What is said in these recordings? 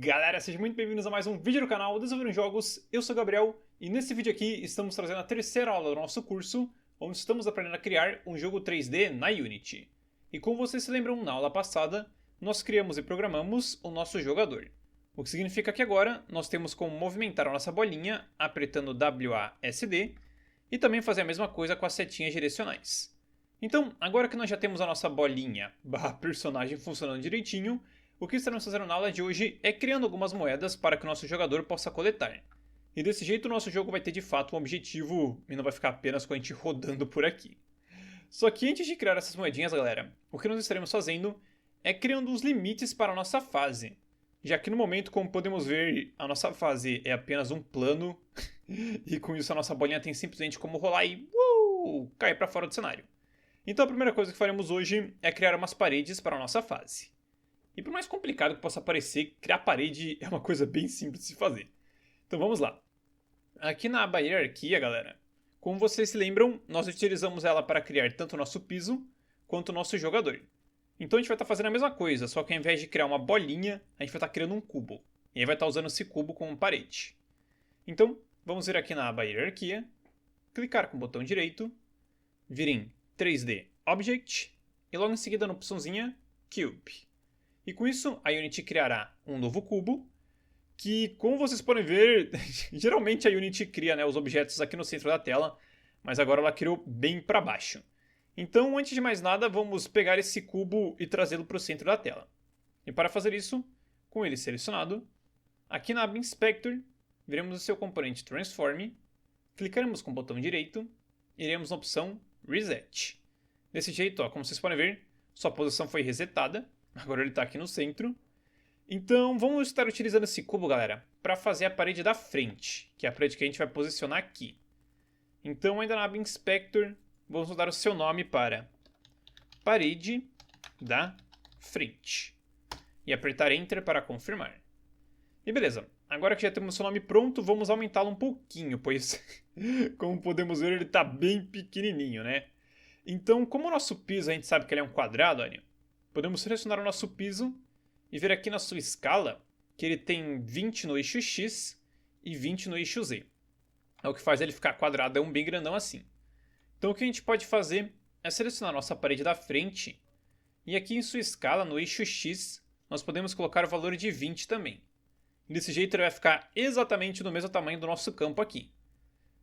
Galera, sejam muito bem-vindos a mais um vídeo do canal Desenvolvendo Jogos. Eu sou o Gabriel e nesse vídeo aqui estamos trazendo a terceira aula do nosso curso, onde estamos aprendendo a criar um jogo 3D na Unity. E como vocês se lembram, na aula passada, nós criamos e programamos o nosso jogador. O que significa que agora nós temos como movimentar a nossa bolinha apertando WASD e também fazer a mesma coisa com as setinhas direcionais. Então, agora que nós já temos a nossa bolinha personagem funcionando direitinho, o que estaremos fazendo na aula de hoje é criando algumas moedas para que o nosso jogador possa coletar. E desse jeito o nosso jogo vai ter de fato um objetivo e não vai ficar apenas com a gente rodando por aqui. Só que antes de criar essas moedinhas, galera, o que nós estaremos fazendo é criando os limites para a nossa fase. Já que no momento, como podemos ver, a nossa fase é apenas um plano e com isso a nossa bolinha tem simplesmente como rolar e cair para fora do cenário. Então a primeira coisa que faremos hoje é criar umas paredes para a nossa fase. E por mais complicado que possa parecer, criar parede é uma coisa bem simples de se fazer. Então vamos lá. Aqui na aba hierarquia, galera, como vocês se lembram, nós utilizamos ela para criar tanto o nosso piso quanto o nosso jogador. Então a gente vai estar fazendo a mesma coisa, só que ao invés de criar uma bolinha, a gente vai estar criando um cubo. E aí vai estar usando esse cubo como parede. Então, vamos vir aqui na aba hierarquia, clicar com o botão direito, vir em 3D Object e logo em seguida na opçãozinha Cube. E com isso, a Unity criará um novo cubo, que, como vocês podem ver, geralmente a Unity cria, né, os objetos aqui no centro da tela, mas agora ela criou bem para baixo. Então, antes de mais nada, vamos pegar esse cubo e trazê-lo para o centro da tela. E para fazer isso, com ele selecionado, aqui na aba Inspector, viremos o seu componente Transform, clicaremos com o botão direito e iremos na opção Reset. Desse jeito, ó, como vocês podem ver, sua posição foi resetada. Agora ele está aqui no centro. Então vamos estar utilizando esse cubo, galera, para fazer a parede da frente, que é a parede que a gente vai posicionar aqui. Então ainda na aba Inspector, vamos mudar o seu nome para parede da frente. E apertar Enter para confirmar. E beleza, agora que já temos o seu nome pronto, vamos aumentá-lo um pouquinho, pois, como podemos ver, ele está bem pequenininho, né? Então, como o nosso piso a gente sabe que ele é um quadrado, olha, podemos selecionar o nosso piso e ver aqui na sua escala que ele tem 20 no eixo X e 20 no eixo Z. É o que faz ele ficar quadradão, bem grandão assim. Então o que a gente pode fazer é selecionar a nossa parede da frente e aqui em sua escala, no eixo X, nós podemos colocar o valor de 20 também. Desse jeito ele vai ficar exatamente do mesmo tamanho do nosso campo aqui.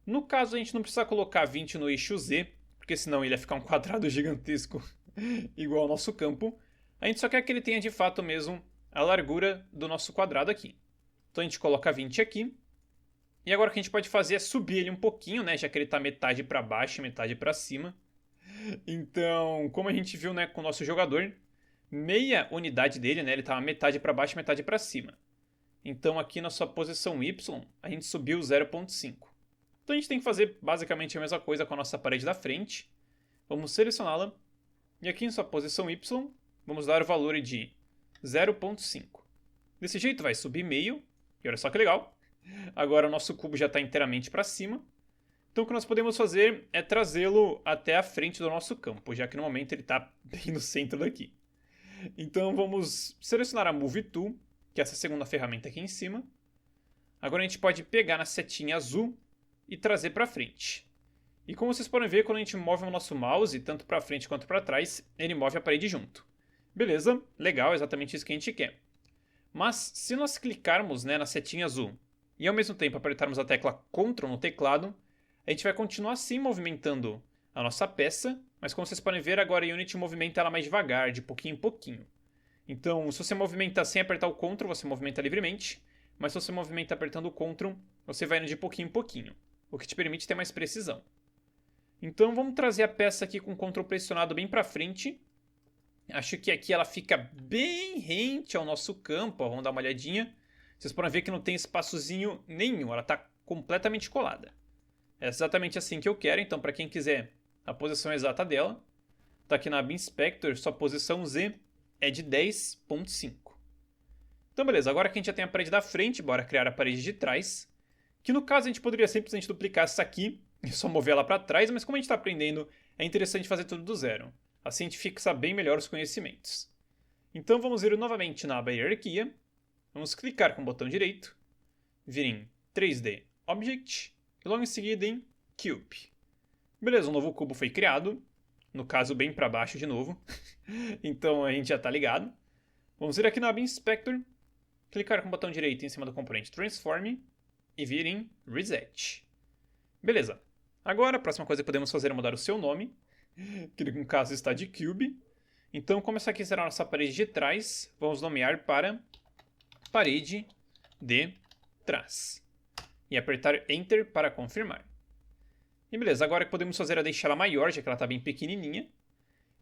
No caso a gente não precisa colocar 20 no eixo Z, porque senão ele ia ficar um quadrado gigantesco igual ao nosso campo. A gente só quer que ele tenha de fato mesmo a largura do nosso quadrado aqui. Então a gente coloca 20 aqui. E agora o que a gente pode fazer é subir ele um pouquinho, né? Já que ele está metade para baixo e metade para cima. Então, como a gente viu, né, com o nosso jogador, meia unidade dele, né, ele estava metade para baixo e metade para cima. Então aqui na sua posição Y, a gente subiu 0,5. Então a gente tem que fazer basicamente a mesma coisa com a nossa parede da frente. Vamos selecioná-la. E aqui em sua posição Y, vamos dar o valor de 0,5. Desse jeito vai subir meio. E olha só que legal. Agora o nosso cubo já está inteiramente para cima. Então o que nós podemos fazer é trazê-lo até a frente do nosso campo, já que no momento ele está bem no centro daqui. Então vamos selecionar a Move Tool, que é essa segunda ferramenta aqui em cima. Agora a gente pode pegar na setinha azul e trazer para frente. E como vocês podem ver, quando a gente move o nosso mouse, tanto para frente quanto para trás, ele move a parede junto. Beleza, legal, exatamente isso que a gente quer. Mas se nós clicarmos, né, na setinha azul e ao mesmo tempo apertarmos a tecla Ctrl no teclado, a gente vai continuar assim movimentando a nossa peça, mas como vocês podem ver, agora a Unity movimenta ela mais devagar, de pouquinho em pouquinho. Então, se você movimenta sem apertar o Ctrl, você movimenta livremente, mas se você movimenta apertando o Ctrl, você vai indo de pouquinho em pouquinho, o que te permite ter mais precisão. Então vamos trazer a peça aqui com o Ctrl pressionado bem para frente. Acho que aqui ela fica bem rente ao nosso campo. Ó, vamos dar uma olhadinha. Vocês podem ver que não tem espaçozinho nenhum. Ela está completamente colada. É exatamente assim que eu quero. Então para quem quiser a posição exata dela, está aqui na aba Inspector. Sua posição Z é de 10,5. Então beleza, agora que a gente já tem a parede da frente, bora criar a parede de trás. Que no caso a gente poderia simplesmente duplicar essa aqui e só mover ela para trás, mas como a gente está aprendendo, é interessante fazer tudo do zero. Assim a gente fixa bem melhor os conhecimentos. Então vamos vir novamente na aba hierarquia, vamos clicar com o botão direito, vir em 3D Object e logo em seguida em Cube. Beleza, um novo cubo foi criado, no caso bem para baixo de novo, então a gente já está ligado. Vamos vir aqui na aba Inspector, clicar com o botão direito em cima do componente Transform e vir em Reset. Beleza, agora a próxima coisa que podemos fazer é mudar o seu nome, que no caso está de Cube. Então, como essa aqui será a nossa parede de trás, vamos nomear para parede de trás. E apertar Enter para confirmar. E beleza, agora o que podemos fazer é deixá-la maior, já que ela está bem pequenininha.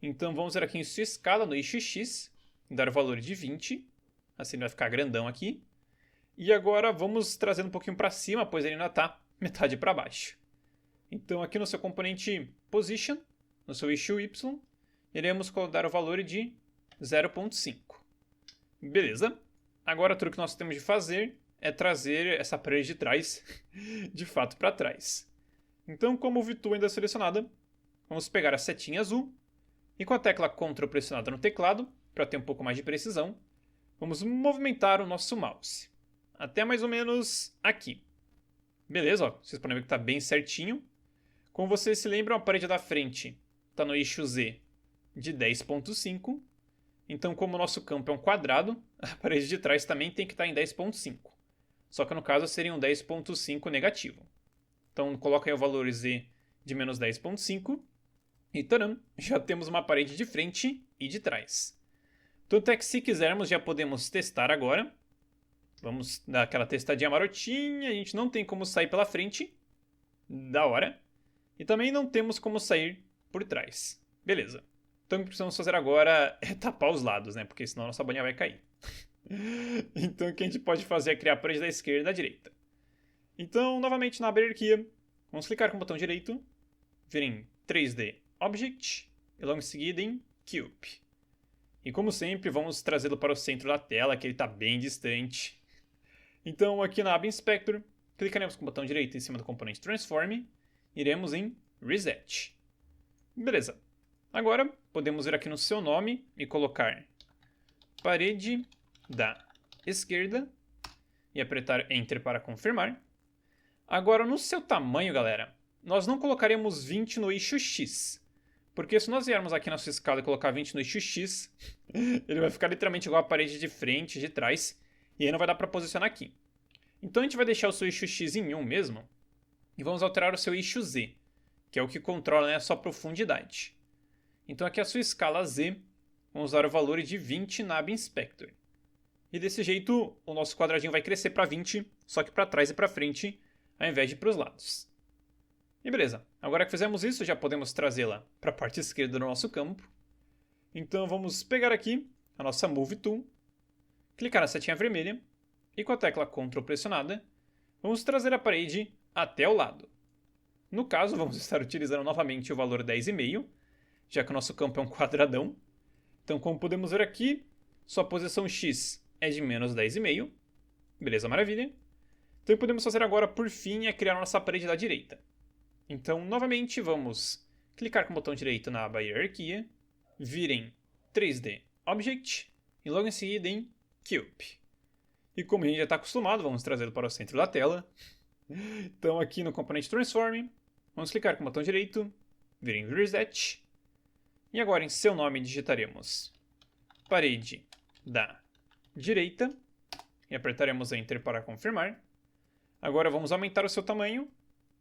Então vamos ver aqui em sua escala no eixo X, dar o valor de 20. Assim ele vai ficar grandão aqui. E agora vamos trazendo um pouquinho para cima, pois ele ainda está metade para baixo. Então aqui no seu componente Position, no seu eixo Y, iremos dar o valor de 0.5. Beleza. Agora tudo que nós temos de fazer é trazer essa parede de trás de fato para trás. Então, como o Vitu ainda é selecionada, vamos pegar a setinha azul e com a tecla Ctrl pressionada no teclado, para ter um pouco mais de precisão, vamos movimentar o nosso mouse até mais ou menos aqui. Beleza, ó, vocês podem ver que está bem certinho. Como vocês se lembram, a parede da frente está no eixo Z de 10.5. Então, como o nosso campo é um quadrado, a parede de trás também tem que estar em 10.5. Só que no caso seria um 10.5 negativo. Então, coloca aí o valor Z de menos 10.5. E taram, já temos uma parede de frente e de trás. Tanto é que se quisermos já podemos testar agora. Vamos dar aquela testadinha marotinha. A gente não tem como sair pela frente. Da hora. E também não temos como sair por trás. Beleza. Então o que precisamos fazer agora é tapar os lados, né? Porque senão a nossa bolinha vai cair. Então o que a gente pode fazer é criar a parede da esquerda e da direita. Então, novamente na hierarquia, vamos clicar com o botão direito, vir em 3D Object e logo em seguida em Cube. E como sempre, vamos trazê-lo para o centro da tela, que ele está bem distante. Então aqui na aba Inspector, clicaremos com o botão direito em cima do componente Transform e iremos em Reset. Beleza. Agora, podemos vir aqui no seu nome e colocar parede da esquerda e apertar Enter para confirmar. Agora, no seu tamanho, galera, nós não colocaremos 20 no eixo X. Porque se nós viermos aqui na sua escala e colocar 20 no eixo X, ele vai ficar literalmente igual a parede de frente e de trás, e aí não vai dar para posicionar aqui. Então a gente vai deixar o seu eixo X em 1 mesmo, e vamos alterar o seu eixo Z, que é o que controla, né, a sua profundidade. Então aqui a sua escala Z, vamos usar o valor de 20 na aba Inspector. E desse jeito o nosso quadradinho vai crescer para 20, só que para trás e para frente, ao invés de para os lados. E beleza, agora que fizemos isso, já podemos trazê-la para a parte esquerda do nosso campo. Então vamos pegar aqui a nossa Move Tool, clicar na setinha vermelha e com a tecla Ctrl pressionada, vamos trazer a parede até o lado. No caso, vamos estar utilizando novamente o valor 10,5, já que o nosso campo é um quadradão. Então, como podemos ver aqui, sua posição X é de menos 10,5. Beleza, maravilha. Então, o que podemos fazer agora, por fim, é criar a nossa parede da direita. Então, novamente, vamos clicar com o botão direito na aba Hierarquia, vir em 3D Object e logo em seguida em Cube. E como a gente já está acostumado, vamos trazê-lo para o centro da tela. Então, aqui no componente Transform, vamos clicar com o botão direito, vir em Reset. E agora, em seu nome, digitaremos parede da direita e apertaremos Enter para confirmar. Agora vamos aumentar o seu tamanho.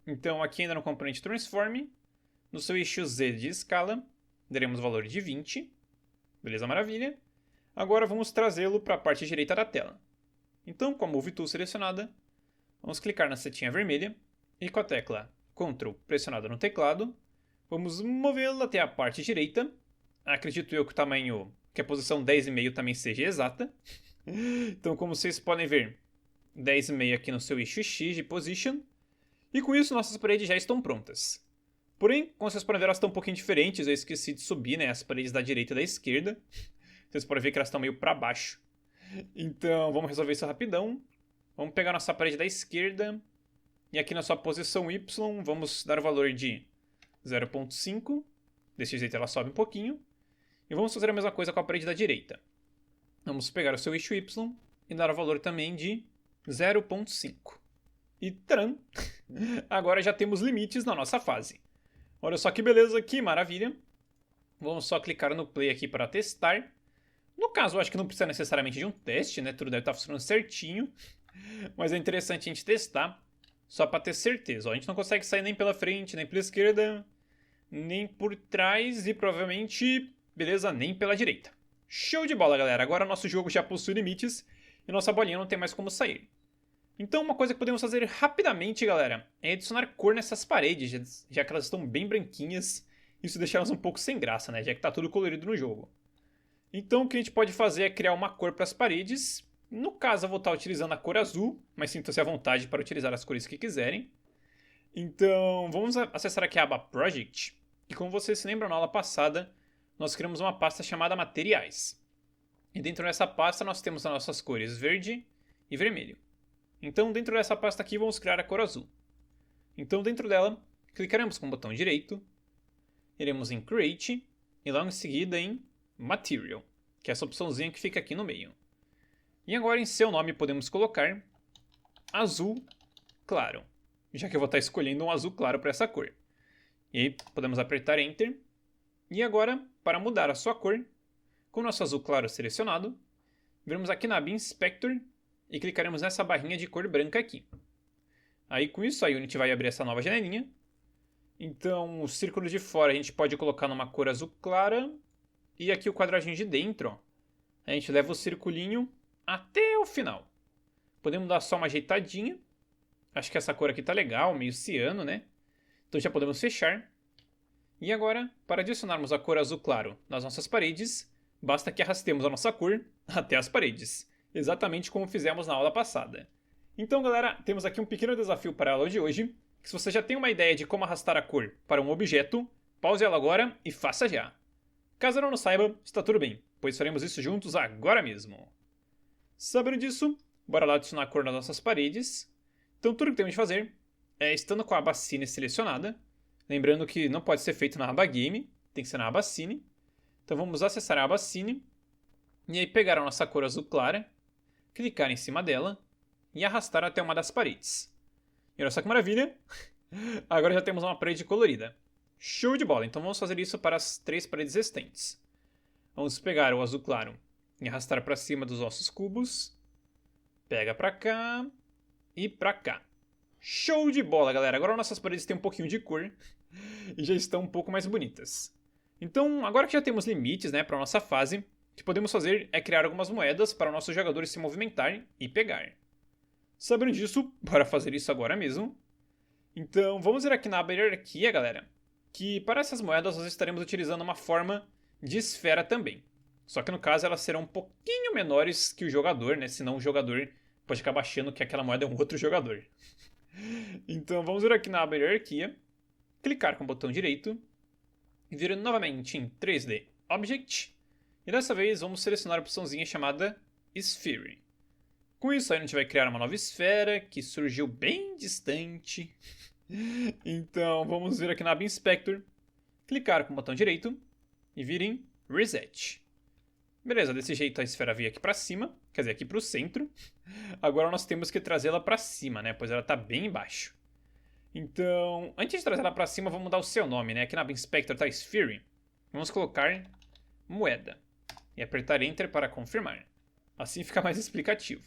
Então, aqui ainda no componente Transform, no seu eixo Z de escala, daremos o valor de 20. Beleza, maravilha. Agora vamos trazê-lo para a parte direita da tela. Então, com a Move Tool selecionada, vamos clicar na setinha vermelha e com a tecla Ctrl pressionada no teclado, vamos movê-lo até a parte direita. Acredito eu que o tamanho, que a posição 10,5 também seja exata. Então, como vocês podem ver, 10,5 aqui no seu eixo X de Position. E com isso, nossas paredes já estão prontas. Porém, como vocês podem ver, elas estão um pouquinho diferentes. Eu esqueci de subir, né, as paredes da direita e da esquerda. Vocês podem ver que elas estão meio para baixo. Então, vamos resolver isso rapidão. Vamos pegar nossa parede da esquerda. E aqui na sua posição Y, vamos dar o valor de 0.5. Desse jeito ela sobe um pouquinho. E vamos fazer a mesma coisa com a parede da direita. Vamos pegar o seu eixo Y e dar o valor também de 0.5. E tcharam! Agora já temos limites na nossa fase. Olha só que beleza, que maravilha. Vamos só clicar no play aqui para testar. No caso, eu acho que não precisa necessariamente de um teste, né? Tudo deve estar funcionando certinho. Mas é interessante a gente testar, só para ter certeza. Ó, a gente não consegue sair nem pela frente, nem pela esquerda, nem por trás e provavelmente, beleza, nem pela direita. Show de bola, galera. Agora nosso jogo já possui limites e nossa bolinha não tem mais como sair. Então uma coisa que podemos fazer rapidamente, galera, é adicionar cor nessas paredes, já que elas estão bem branquinhas. Isso deixa elas um pouco sem graça, né? Já que está tudo colorido no jogo. Então o que a gente pode fazer é criar uma cor para as paredes. No caso eu vou estar utilizando a cor azul, mas sintam-se à vontade para utilizar as cores que quiserem. Então vamos acessar aqui a aba Project. E como vocês se lembram, na aula passada, nós criamos uma pasta chamada Materiais. E dentro dessa pasta nós temos as nossas cores verde e vermelho. Então dentro dessa pasta aqui vamos criar a cor azul. Então dentro dela, clicaremos com o botão direito, iremos em Create e logo em seguida em Material, que é essa opçãozinha que fica aqui no meio. E agora em seu nome podemos colocar azul claro, já que eu vou estar escolhendo um azul claro para essa cor. E aí podemos apertar Enter. E agora, para mudar a sua cor, com o nosso azul claro selecionado, viremos aqui na aba Inspector e clicaremos nessa barrinha de cor branca aqui. Aí com isso a Unity vai abrir essa nova janelinha. Então o círculo de fora a gente pode colocar numa cor azul clara. E aqui o quadradinho de dentro, ó, a gente leva o circulinho até o final. Podemos dar só uma ajeitadinha. Acho que essa cor aqui tá legal, meio ciano, né? Então já podemos fechar. E agora, para adicionarmos a cor azul claro nas nossas paredes, basta que arrastemos a nossa cor até as paredes. Exatamente como fizemos na aula passada. Então galera, temos aqui um pequeno desafio para a aula de hoje. Que se você já tem uma ideia de como arrastar a cor para um objeto, pause ela agora e faça já. Caso não saiba, está tudo bem, pois faremos isso juntos agora mesmo. Sabendo disso, bora lá adicionar a cor nas nossas paredes. Então tudo que temos de fazer é, estando com a aba Cine selecionada, lembrando que não pode ser feito na aba Game, tem que ser na aba Cine. Então vamos acessar a aba Cine, e aí pegar a nossa cor azul clara, clicar em cima dela e arrastar até uma das paredes. E olha só que maravilha, agora já temos uma parede colorida. Show de bola, então vamos fazer isso para as 3 paredes restantes. Vamos pegar o azul claro e arrastar para cima dos nossos cubos. Pega para cá e para cá. Show de bola, galera! Agora nossas paredes têm um pouquinho de cor e já estão um pouco mais bonitas. Então, agora que já temos limites, né, para a nossa fase, o que podemos fazer é criar algumas moedas para o nosso jogador se movimentar e pegar. Sabendo disso, bora fazer isso agora mesmo. Então, vamos ir aqui na aba Hierarquia, galera, que para essas moedas nós estaremos utilizando uma forma de esfera também. Só que no caso elas serão um pouquinho menores que o jogador, né? Senão o jogador pode acabar achando que aquela moeda é um outro jogador. Então vamos vir aqui na aba Hierarquia, clicar com o botão direito, e vir novamente em 3D Object, e dessa vez vamos selecionar a opçãozinha chamada Sphere. Com isso a gente vai criar uma nova esfera que surgiu bem distante. Então vamos vir aqui na aba Inspector, clicar com o botão direito e vir em Reset. Beleza, desse jeito a esfera veio aqui para cima, quer dizer, aqui para o centro. Agora nós temos que trazê-la para cima, né, pois ela está bem embaixo. Então, antes de trazer ela para cima, vamos mudar o seu nome, né? Aqui na aba Inspector está Sphere. Vamos colocar moeda e apertar Enter para confirmar. Assim fica mais explicativo.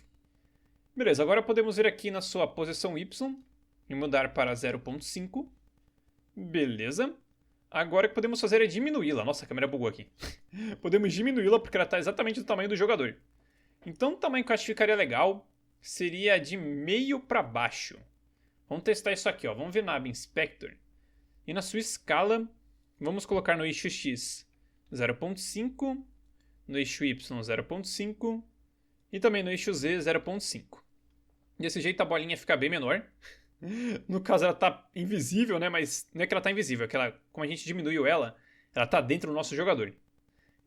Beleza, agora podemos vir aqui na sua posição Y e mudar para 0.5. Beleza. Agora o que podemos fazer é diminuí-la. Nossa, a câmera bugou aqui. Podemos diminuí-la porque ela está exatamente do tamanho do jogador. Então o tamanho que eu acho que ficaria legal seria de meio para baixo. Vamos testar isso aqui, ó. Vamos ver na aba Inspector. E na sua escala, vamos colocar no eixo X 0.5, no eixo Y 0.5 e também no eixo Z 0.5. Desse jeito a bolinha fica bem menor. No caso ela tá invisível, né? Mas não é que ela tá invisível, é que ela, como a gente diminuiu ela tá dentro do nosso jogador.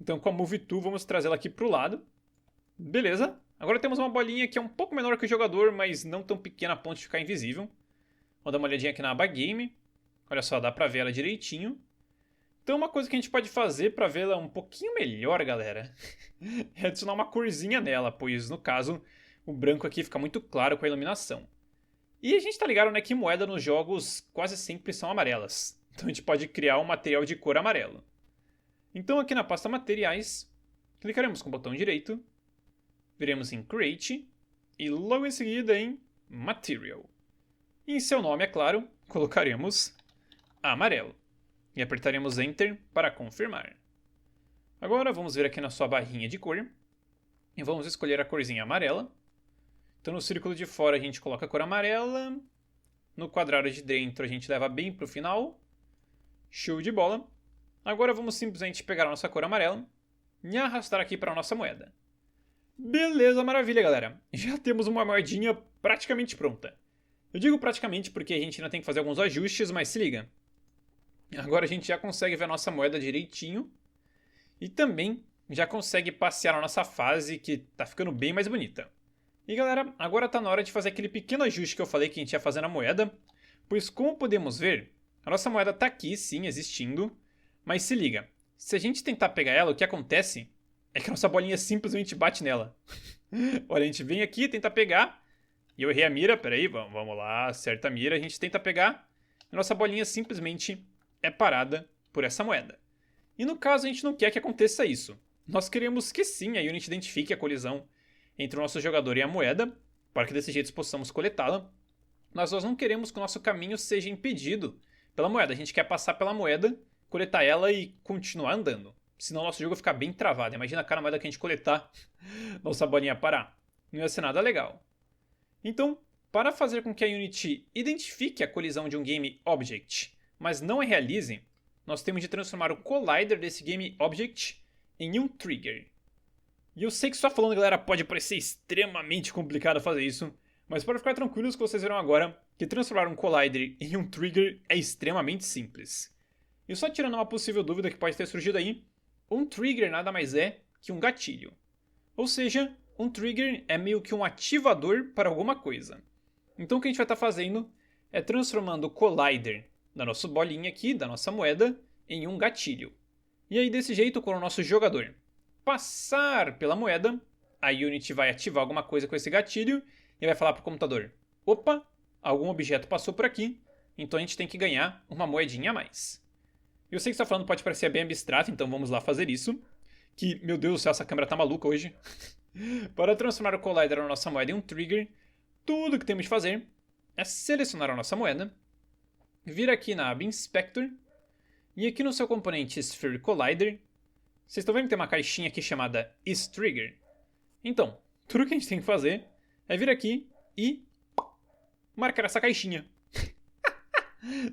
Então com a Move Tool vamos trazê-la aqui pro lado. Beleza. Agora temos uma bolinha que é um pouco menor que o jogador, mas não tão pequena a ponto de ficar invisível. Vamos dar uma olhadinha aqui na aba Game. Olha só, dá pra ver ela direitinho. Então uma coisa que a gente pode fazer pra vê-la um pouquinho melhor, galera, é adicionar uma corzinha nela, pois no caso o branco aqui fica muito claro com a iluminação. E a gente tá ligado, né, que moeda nos jogos quase sempre são amarelas. Então a gente pode criar um material de cor amarelo. Então aqui na pasta materiais, clicaremos com o botão direito, viremos em Create e logo em seguida em Material. E em seu nome, é claro, colocaremos amarelo. E apertaremos Enter para confirmar. Agora vamos ver aqui na sua barrinha de cor e vamos escolher a corzinha amarela. Então no círculo de fora a gente coloca a cor amarela, no quadrado de dentro a gente leva bem para o final. Show de bola! Agora vamos simplesmente pegar a nossa cor amarela e arrastar aqui para a nossa moeda. Beleza, maravilha, galera! Já temos uma moedinha praticamente pronta. Eu digo praticamente porque a gente ainda tem que fazer alguns ajustes, mas se liga. Agora a gente já consegue ver a nossa moeda direitinho e também já consegue passear na nossa fase, que tá ficando bem mais bonita. E galera, agora tá na hora de fazer aquele pequeno ajuste que eu falei que a gente ia fazer na moeda, pois como podemos ver, a nossa moeda tá aqui sim, existindo, mas se liga, se a gente tentar pegar ela, o que acontece é que a nossa bolinha simplesmente bate nela. Olha, a gente vem aqui, tenta pegar, e eu errei a mira, peraí, vamos lá, acerta a mira, a gente tenta pegar, e a nossa bolinha simplesmente é parada por essa moeda. E no caso a gente não quer que aconteça isso, nós queremos que sim a Unity identifique a colisão entre o nosso jogador e a moeda, para que desse jeito possamos coletá-la, mas nós não queremos que o nosso caminho seja impedido pela moeda. A gente quer passar pela moeda, coletar ela e continuar andando. Senão o nosso jogo fica bem travado. Imagina cada moeda que a gente coletar, nossa bolinha parar. Não ia ser nada legal. Então, para fazer com que a Unity identifique a colisão de um Game Object, mas não a realize, nós temos de transformar o collider desse Game Object em um trigger. E eu sei que só falando, galera, pode parecer extremamente complicado fazer isso, mas para ficar tranquilos que vocês verão agora que transformar um collider em um trigger é extremamente simples. E só tirando uma possível dúvida que pode ter surgido aí, um trigger nada mais é que um gatilho. Ou seja, um trigger é meio que um ativador para alguma coisa. Então o que a gente vai estar fazendo é transformando o collider da nossa bolinha aqui, da nossa moeda, em um gatilho. E aí desse jeito, quando o nosso jogador passar pela moeda, a Unity vai ativar alguma coisa com esse gatilho e vai falar para o computador: opa, algum objeto passou por aqui, então a gente tem que ganhar uma moedinha a mais. Eu sei que você está falando pode parecer bem abstrato, então vamos lá fazer isso. Que, meu Deus do céu, essa câmera tá maluca hoje. Para transformar o collider na nossa moeda em um trigger, tudo que temos de fazer é selecionar a nossa moeda, vir aqui na aba Inspector, e aqui no seu componente Sphere Collider, vocês estão vendo que tem uma caixinha aqui chamada isTrigger? Então, tudo que a gente tem que fazer é vir aqui e marcar essa caixinha.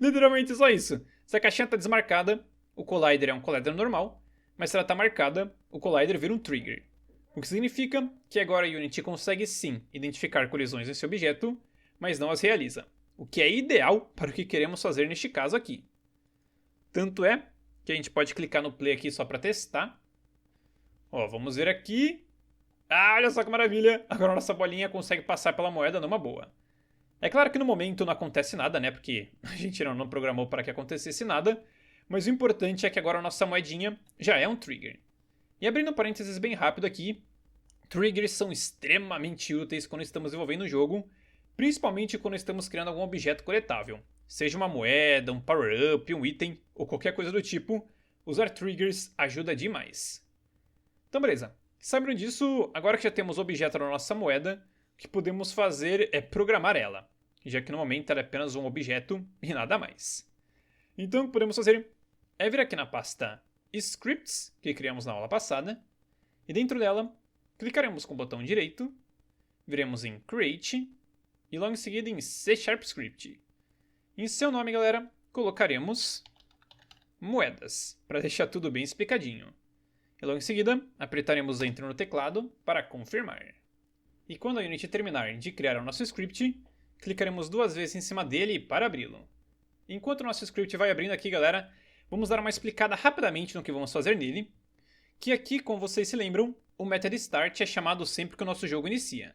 Literalmente só isso. Se a caixinha está desmarcada, o collider é um collider normal, mas se ela está marcada, o collider vira um trigger. O que significa que agora a Unity consegue sim identificar colisões nesse objeto, mas não as realiza. O que é ideal para o que queremos fazer neste caso aqui. Tanto é que a gente pode clicar no play aqui só para testar. Ó, vamos ver aqui. Ah, olha só que maravilha! Agora a nossa bolinha consegue passar pela moeda numa boa. É claro que no momento não acontece nada, né? Porque a gente não programou para que acontecesse nada. Mas o importante é que agora a nossa moedinha já é um trigger. E abrindo um parênteses bem rápido aqui, triggers são extremamente úteis quando estamos desenvolvendo o jogo, principalmente quando estamos criando algum objeto coletável. Seja uma moeda, um power-up, um item ou qualquer coisa do tipo, usar triggers ajuda demais. Então beleza, sabendo disso, agora que já temos o objeto na nossa moeda, o que podemos fazer é programar ela, já que no momento ela é apenas um objeto e nada mais. Então o que podemos fazer é vir aqui na pasta Scripts, que criamos na aula passada, e dentro dela clicaremos com o botão direito, viremos em Create e logo em seguida em C# Script. Em seu nome, galera, colocaremos moedas, para deixar tudo bem explicadinho. E logo em seguida, apertaremos Enter no teclado para confirmar. E quando a Unity terminar de criar o nosso script, clicaremos 2 vezes em cima dele para abri-lo. Enquanto o nosso script vai abrindo aqui, galera, vamos dar uma explicada rapidamente no que vamos fazer nele, que aqui, como vocês se lembram, o method start é chamado sempre que o nosso jogo inicia.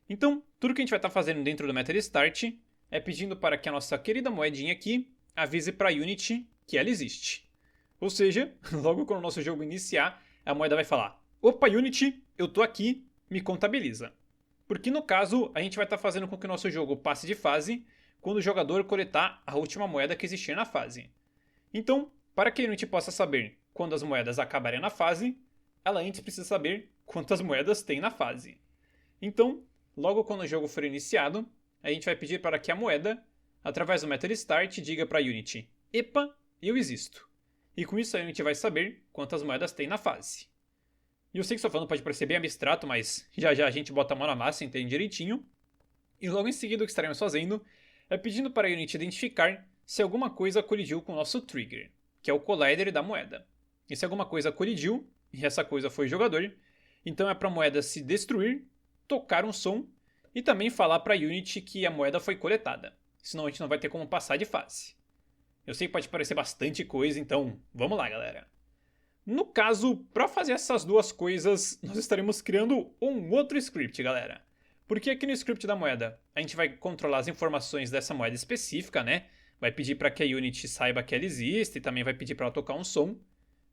Então, tudo que a gente vai estar fazendo dentro do method start é pedindo para que a nossa querida moedinha aqui avise para a Unity que ela existe. Ou seja, logo quando o nosso jogo iniciar, a moeda vai falar: opa, Unity, eu tô aqui, me contabiliza. Porque no caso, a gente vai estar fazendo com que o nosso jogo passe de fase quando o jogador coletar a última moeda que existir na fase. Então, para que a Unity possa saber quando as moedas acabarem na fase, ela antes precisa saber quantas moedas tem na fase. Então, logo quando o jogo for iniciado, a gente vai pedir para que a moeda, através do method start, diga para a Unity: epa, eu existo. E com isso a Unity vai saber quantas moedas tem na fase. E eu sei que estou falando pode parecer bem abstrato, mas já já a gente bota a mão na massa e entende direitinho. E logo em seguida o que estaremos fazendo é pedindo para a Unity identificar se alguma coisa colidiu com o nosso trigger, que é o collider da moeda. E se alguma coisa colidiu, e essa coisa foi o jogador, então é para a moeda se destruir, tocar um som e também falar para a Unity que a moeda foi coletada. Senão a gente não vai ter como passar de fase. Eu sei que pode parecer bastante coisa, então vamos lá, galera. No caso, para fazer essas duas coisas, nós estaremos criando um outro script, galera. Porque aqui no script da moeda, a gente vai controlar as informações dessa moeda específica, né? Vai pedir para que a Unity saiba que ela existe e também vai pedir para ela tocar um som.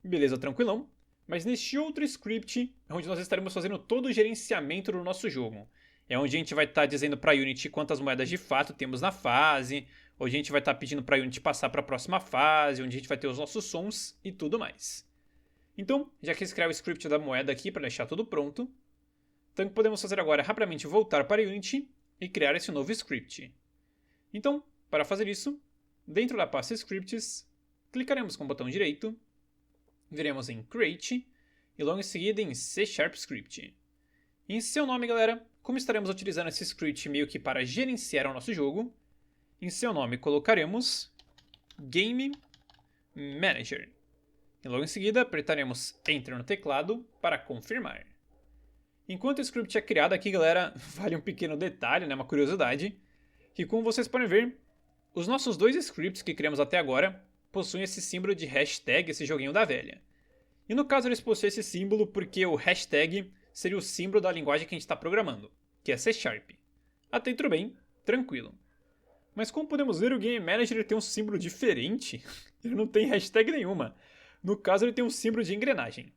Beleza, tranquilão. Mas neste outro script é onde nós estaremos fazendo todo o gerenciamento do nosso jogo. É onde a gente vai estar dizendo para a Unity quantas moedas de fato temos na fase, onde a gente vai estar pedindo para a Unity passar para a próxima fase, onde a gente vai ter os nossos sons e tudo mais. Então, já quis criar o script da moeda aqui para deixar tudo pronto. Então, o que podemos fazer agora é rapidamente voltar para a Unity e criar esse novo script. Então, para fazer isso, dentro da pasta Scripts, clicaremos com o botão direito, viremos em Create e logo em seguida em C# Script. Em seu nome, galera, como estaremos utilizando esse script meio que para gerenciar o nosso jogo, em seu nome colocaremos Game Manager. E logo em seguida apertaremos Enter no teclado para confirmar. Enquanto o script é criado aqui, galera, vale um pequeno detalhe, né, uma curiosidade, que como vocês podem ver, os nossos dois scripts que criamos até agora possuem esse símbolo de hashtag, esse joguinho da velha. E no caso eles possuem esse símbolo porque o hashtag seria o símbolo da linguagem que a gente está programando, que é C#. Até aí tudo bem, tranquilo. Mas como podemos ver, o Game Manager tem um símbolo diferente, ele não tem hashtag nenhuma. No caso, ele tem um símbolo de engrenagem.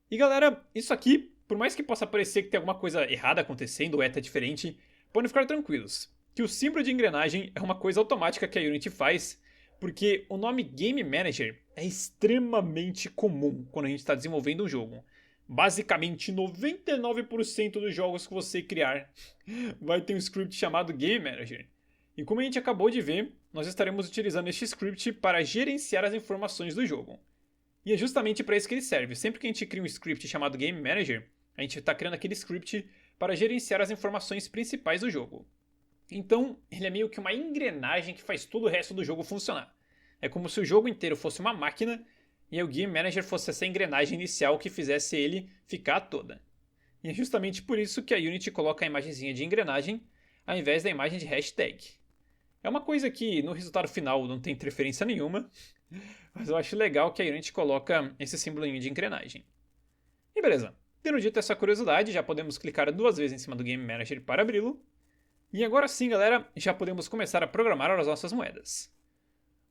E galera, isso aqui, por mais que possa parecer que tem alguma coisa errada acontecendo ou é até diferente, podem ficar tranquilos, que o símbolo de engrenagem é uma coisa automática que a Unity faz, porque o nome Game Manager é extremamente comum quando a gente está desenvolvendo um jogo. Basicamente, 99% dos jogos que você criar vai ter um script chamado Game Manager. E como a gente acabou de ver, nós estaremos utilizando este script para gerenciar as informações do jogo. E é justamente para isso que ele serve. Sempre que a gente cria um script chamado Game Manager, a gente está criando aquele script para gerenciar as informações principais do jogo. Então, ele é meio que uma engrenagem que faz todo o resto do jogo funcionar. É como se o jogo inteiro fosse uma máquina e o Game Manager fosse essa engrenagem inicial que fizesse ele ficar toda. E é justamente por isso que a Unity coloca a imagenzinha de engrenagem ao invés da imagem de hashtag. É uma coisa que no resultado final não tem interferência nenhuma, mas eu acho legal que a Unity coloca esse símbolozinho de engrenagem. E beleza, tendo dito essa curiosidade, já podemos clicar 2 vezes em cima do Game Manager para abri-lo. E agora sim, galera, já podemos começar a programar as nossas moedas.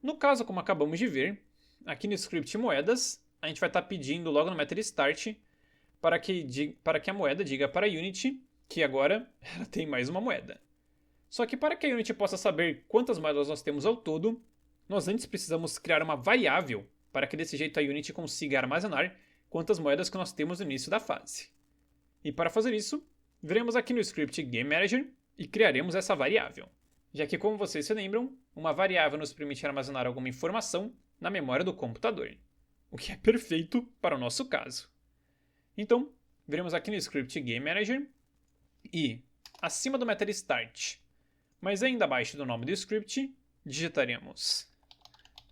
No caso, como acabamos de ver, aqui no script moedas, a gente vai estar pedindo logo no method start para que a moeda diga para a Unity que agora ela tem mais uma moeda. Só que para que a Unity possa saber quantas moedas nós temos ao todo, nós antes precisamos criar uma variável para que desse jeito a Unity consiga armazenar quantas moedas que nós temos no início da fase. E para fazer isso, viremos aqui no script Game Manager e criaremos essa variável. Já que, como vocês se lembram, uma variável nos permite armazenar alguma informação na memória do computador, o que é perfeito para o nosso caso. Então, viremos aqui no script Game Manager e, acima do method start, mas ainda abaixo do nome do script, digitaremos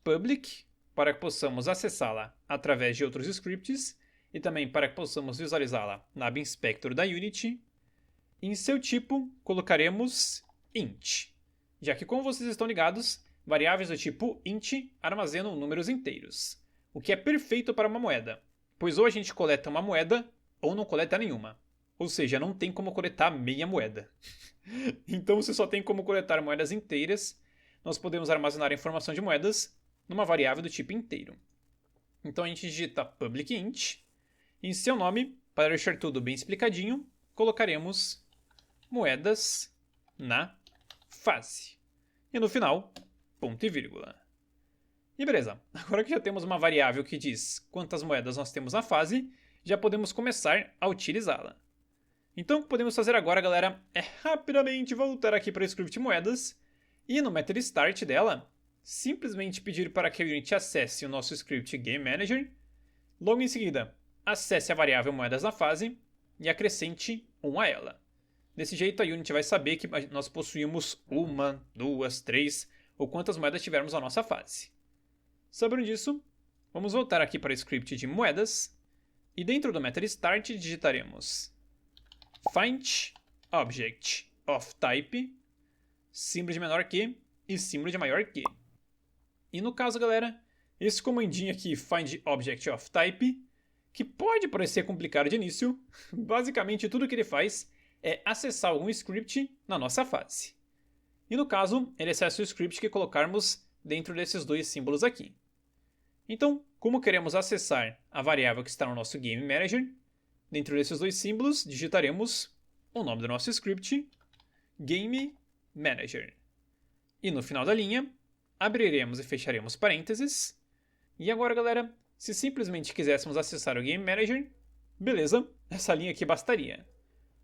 public para que possamos acessá-la através de outros scripts e também para que possamos visualizá-la na aba Inspector da Unity. Em seu tipo, colocaremos int, já que, como vocês estão ligados, variáveis do tipo int armazenam números inteiros, o que é perfeito para uma moeda, pois ou a gente coleta uma moeda ou não coleta nenhuma. Ou seja, não tem como coletar meia moeda. Então, se só tem como coletar moedas inteiras, nós podemos armazenar a informação de moedas numa variável do tipo inteiro. Então, a gente digita public int, e em seu nome, para deixar tudo bem explicadinho, colocaremos moedas na fase. E no final, ponto e vírgula. E beleza, agora que já temos uma variável que diz quantas moedas nós temos na fase, já podemos começar a utilizá-la. Então o que podemos fazer agora, galera, é rapidamente voltar aqui para o script moedas e no method start dela, simplesmente pedir para que a Unity acesse o nosso script Game Manager, logo em seguida acesse a variável moedas na fase e acrescente 1 a ela. Desse jeito a Unity vai saber que nós possuímos 1, 2, 3 ou quantas moedas tivermos na nossa fase. Sabendo disso, vamos voltar aqui para o script de moedas e dentro do method start digitaremos find object of type, símbolo de menor que e símbolo de maior que. E no caso, galera, esse comandinho aqui, find object of type, que pode parecer complicado de início, basicamente tudo que ele faz é acessar algum script na nossa fase. E no caso, ele acessa o script que colocarmos dentro desses dois símbolos aqui. Então, como queremos acessar a variável que está no nosso Game Manager, dentro desses dois símbolos, digitaremos o nome do nosso script, Game Manager. E no final da linha, abriremos e fecharemos parênteses. E agora, galera, se simplesmente quiséssemos acessar o Game Manager, beleza, essa linha aqui bastaria.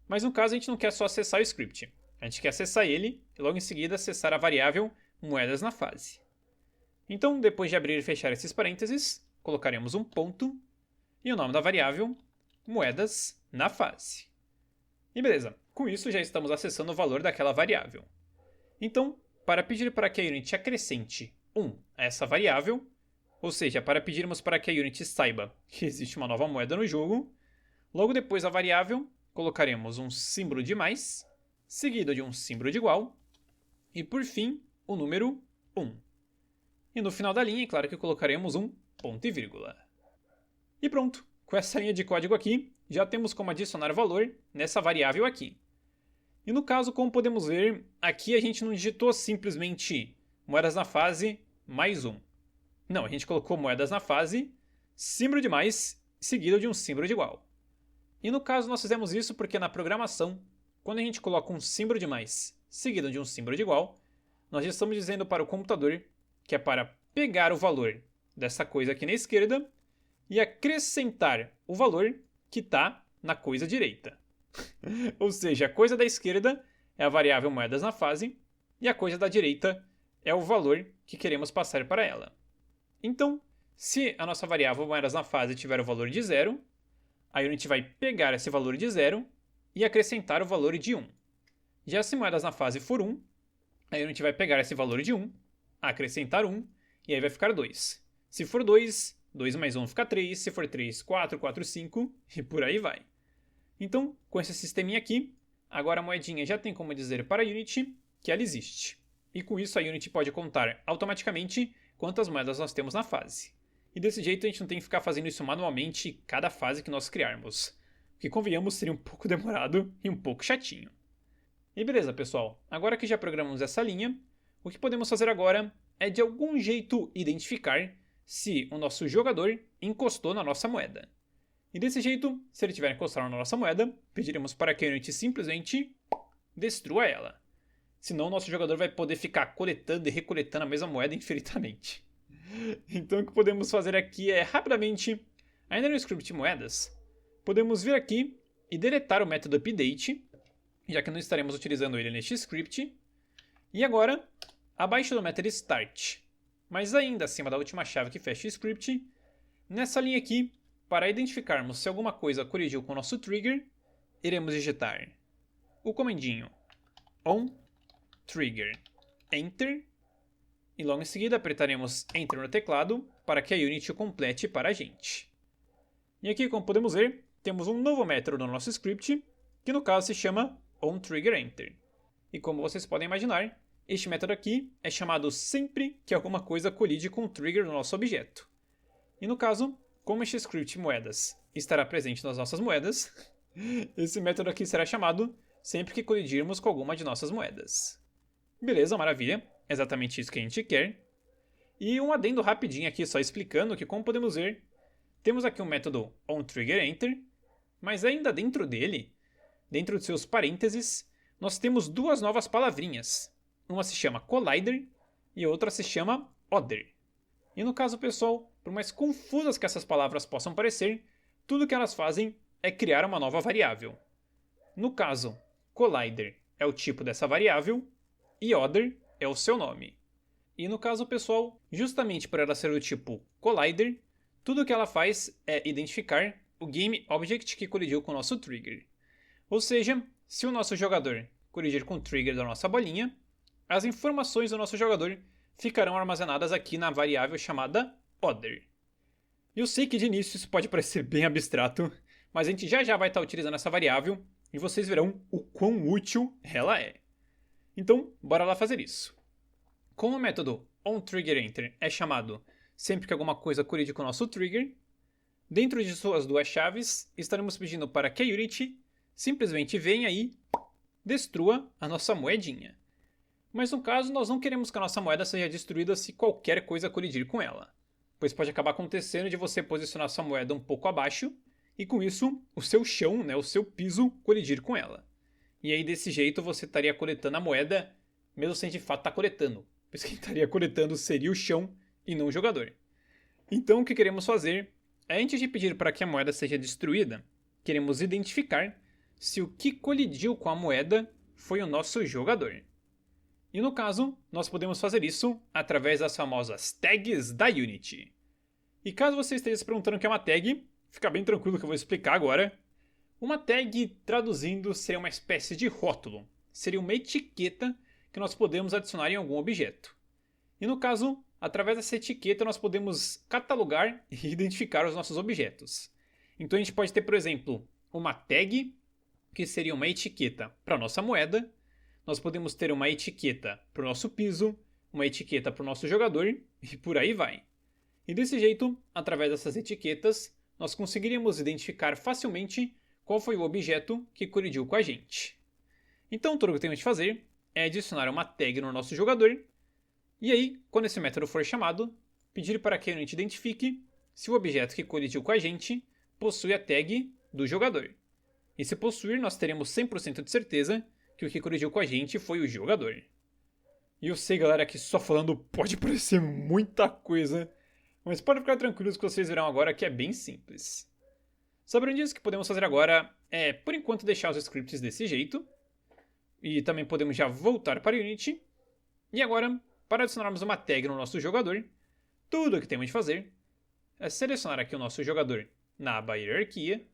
Mas no caso, a gente não quer só acessar o script. A gente quer acessar ele e logo em seguida acessar a variável moedas na fase. Então, depois de abrir e fechar esses parênteses, colocaremos um ponto e o nome da variável moedas na fase. E beleza, com isso já estamos acessando o valor daquela variável. Então, para pedir para que a Unity acrescente 1 a essa variável, ou seja, para pedirmos para que a Unity saiba que existe uma nova moeda no jogo, logo depois da variável, colocaremos um símbolo de mais, seguido de um símbolo de igual, e por fim, o número 1. E no final da linha, é claro que colocaremos um ponto e vírgula. E pronto, com essa linha de código aqui, já temos como adicionar valor nessa variável aqui. E no caso, como podemos ver, aqui a gente não digitou simplesmente moedas na fase mais 1. Não, a gente colocou moedas na fase, símbolo de mais, seguido de um símbolo de igual. E no caso nós fizemos isso porque na programação, quando a gente coloca um símbolo de mais seguido de um símbolo de igual, nós já estamos dizendo para o computador que é para pegar o valor dessa coisa aqui na esquerda e acrescentar o valor que está na coisa direita. Ou seja, a coisa da esquerda é a variável moedas na fase e a coisa da direita é o valor que queremos passar para ela. Então, se a nossa variável moedas na fase tiver o valor de 0, a Unity vai pegar esse valor de 0 e acrescentar o valor de 1. Já se moedas na fase for 1, a Unity vai pegar esse valor de 1, acrescentar 1, e aí vai ficar 2. Se for 2, 2 mais 1 fica 3, se for 3, 4, 4, 5, e por aí vai. Então, com esse sisteminha aqui, agora a moedinha já tem como dizer para a Unity que ela existe. E com isso a Unity pode contar automaticamente quantas moedas nós temos na fase. E desse jeito a gente não tem que ficar fazendo isso manualmente cada fase que nós criarmos. O que, convenhamos, seria um pouco demorado e um pouco chatinho. E beleza, pessoal. Agora que já programamos essa linha, o que podemos fazer agora é de algum jeito identificar se o nosso jogador encostou na nossa moeda. E desse jeito, se ele tiver encostado na nossa moeda, pediremos para que a Unity simplesmente destrua ela. Senão o nosso jogador vai poder ficar coletando e recoletando a mesma moeda infinitamente. Então o que podemos fazer aqui é rapidamente, ainda no script moedas, podemos vir aqui e deletar o método update, já que não estaremos utilizando ele neste script. E agora, abaixo do método start, mas ainda acima da última chave que fecha o script, nessa linha aqui, para identificarmos se alguma coisa colidiu com o nosso trigger, iremos digitar o comandinho onTrigger enter, e logo em seguida apertaremos enter no teclado para que a Unity o complete para a gente. E aqui, como podemos ver, temos um novo método no nosso script, que no caso se chama onTriggerEnter. E como vocês podem imaginar, este método aqui é chamado sempre que alguma coisa colide com o trigger do nosso objeto. E no caso, como este script moedas estará presente nas nossas moedas, esse método aqui será chamado sempre que colidirmos com alguma de nossas moedas. Beleza, maravilha, exatamente isso que a gente quer. E um adendo rapidinho aqui, só explicando que, como podemos ver, temos aqui um método onTriggerEnter, mas ainda dentro dele, dentro de seus parênteses, nós temos duas novas palavrinhas. Uma se chama collider e a outra se chama other. E no caso, pessoal, por mais confusas que essas palavras possam parecer, tudo que elas fazem é criar uma nova variável. No caso, collider é o tipo dessa variável e other é o seu nome. E no caso, pessoal, justamente por ela ser do tipo collider, tudo que ela faz é identificar o game object que colidiu com o nosso trigger. Ou seja, se o nosso jogador colidir com o trigger da nossa bolinha, as informações do nosso jogador ficarão armazenadas aqui na variável chamada other. Eu sei que de início isso pode parecer bem abstrato, mas a gente já vai estar utilizando essa variável e vocês verão o quão útil ela é. Então, bora lá fazer isso. Como o método onTriggerEnter é chamado sempre que alguma coisa colide com o nosso trigger, dentro de suas duas chaves, estaremos pedindo para que a Unity simplesmente venha e destrua a nossa moedinha. Mas no caso, nós não queremos que a nossa moeda seja destruída se qualquer coisa colidir com ela, pois pode acabar acontecendo de você posicionar sua moeda um pouco abaixo e com isso o seu chão, o seu piso, colidir com ela. E aí desse jeito você estaria coletando a moeda, mesmo sem de fato estar coletando, pois quem estaria coletando seria o chão e não o jogador. Então o que queremos fazer é, antes de pedir para que a moeda seja destruída, queremos identificar se o que colidiu com a moeda foi o nosso jogador. E no caso, nós podemos fazer isso através das famosas tags da Unity. E caso você esteja se perguntando o que é uma tag, fica bem tranquilo que eu vou explicar agora. Uma tag, traduzindo, seria uma espécie de rótulo. Seria uma etiqueta que nós podemos adicionar em algum objeto. E no caso, através dessa etiqueta nós podemos catalogar e identificar os nossos objetos. Então a gente pode ter, por exemplo, uma tag, que seria uma etiqueta para a nossa moeda. Nós podemos ter uma etiqueta para o nosso piso, uma etiqueta para o nosso jogador e por aí vai. E desse jeito, através dessas etiquetas, nós conseguiríamos identificar facilmente qual foi o objeto que colidiu com a gente. Então tudo o que temos de fazer é adicionar uma tag no nosso jogador e aí, quando esse método for chamado, pedir para que a Unity identifique se o objeto que colidiu com a gente possui a tag do jogador. E se possuir, nós teremos 100% de certeza que o que colidiu com a gente foi o jogador. E eu sei, galera, que só falando pode parecer muita coisa, mas pode ficar tranquilos que vocês verão agora que é bem simples. Sabendo disso, o que podemos fazer agora é, por enquanto, deixar os scripts desse jeito. E também podemos já voltar para a Unity. E agora, para adicionarmos uma tag no nosso jogador, tudo o que temos de fazer é selecionar aqui o nosso jogador na aba Hierarquia.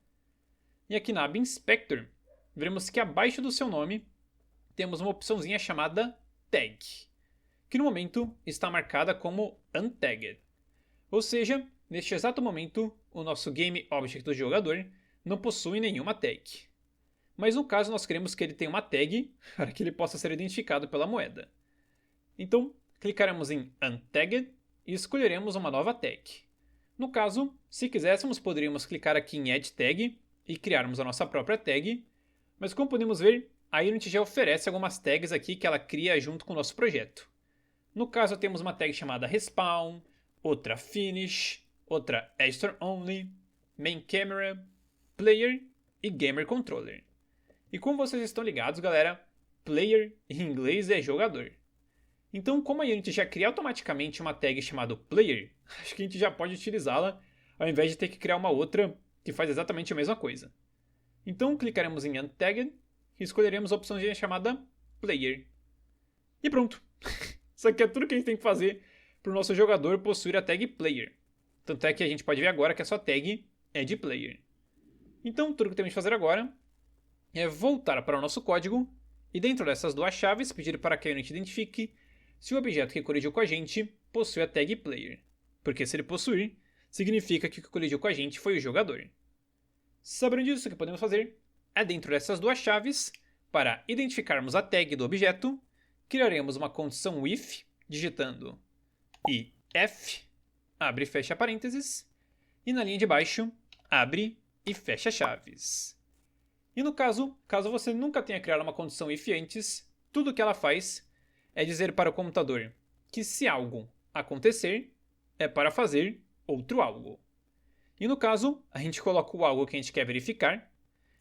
E aqui na aba Inspector, veremos que abaixo do seu nome temos uma opçãozinha chamada Tag, que no momento está marcada como Untagged. Ou seja, neste exato momento, o nosso Game Object do jogador não possui nenhuma tag. Mas no caso nós queremos que ele tenha uma tag para que ele possa ser identificado pela moeda. Então, clicaremos em Untagged e escolheremos uma nova tag. No caso, se quiséssemos, poderíamos clicar aqui em Add Tag e criarmos a nossa própria tag, mas como podemos ver, a Unity já oferece algumas tags aqui que ela cria junto com o nosso projeto. No caso, temos uma tag chamada Respawn, outra Finish, outra Editor Only, Main Camera, Player e Gamer Controller. E como vocês estão ligados, galera, Player em inglês é jogador. Então, como a Unity já cria automaticamente uma tag chamada Player, acho que a gente já pode utilizá-la ao invés de ter que criar uma outra que faz exatamente a mesma coisa. Então, clicaremos em Untagged e escolheremos a opção chamada Player. E pronto! Isso aqui é tudo que a gente tem que fazer para o nosso jogador possuir a tag Player. Tanto é que a gente pode ver agora que a sua tag é de Player. Então, tudo que temos de fazer agora é voltar para o nosso código e dentro dessas duas chaves pedir para que a Unity identifique se o objeto que colidiu com a gente possui a tag Player. Porque se ele possuir, significa que o que colidiu com a gente foi o jogador. Sabendo disso, o que podemos fazer é dentro dessas duas chaves, para identificarmos a tag do objeto, criaremos uma condição if, digitando if, abre e fecha parênteses, e na linha de baixo, abre e fecha chaves. E no caso você nunca tenha criado uma condição if antes, tudo o que ela faz é dizer para o computador que se algo acontecer, é para fazer outro algo. E no caso, a gente coloca o algo que a gente quer verificar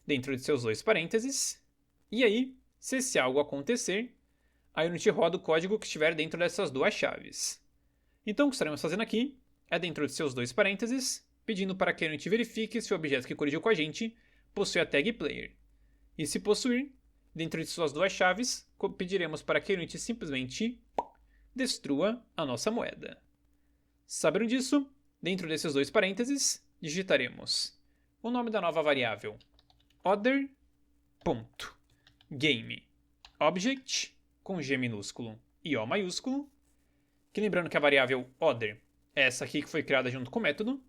dentro de seus dois parênteses, e aí Se esse algo acontecer, a Unity roda o código que estiver dentro dessas duas chaves. Então o que estaremos fazendo aqui é dentro de seus dois parênteses, pedindo para que a Unity verifique se o objeto que colidiu com a gente possui a tag player. E se possuir, dentro de suas duas chaves, pediremos para que a Unity simplesmente destrua a nossa moeda. Sabendo disso, dentro desses dois parênteses, digitaremos o nome da nova variável other.gameObject com G minúsculo e O maiúsculo, que lembrando que a variável other é essa aqui que foi criada junto com o método.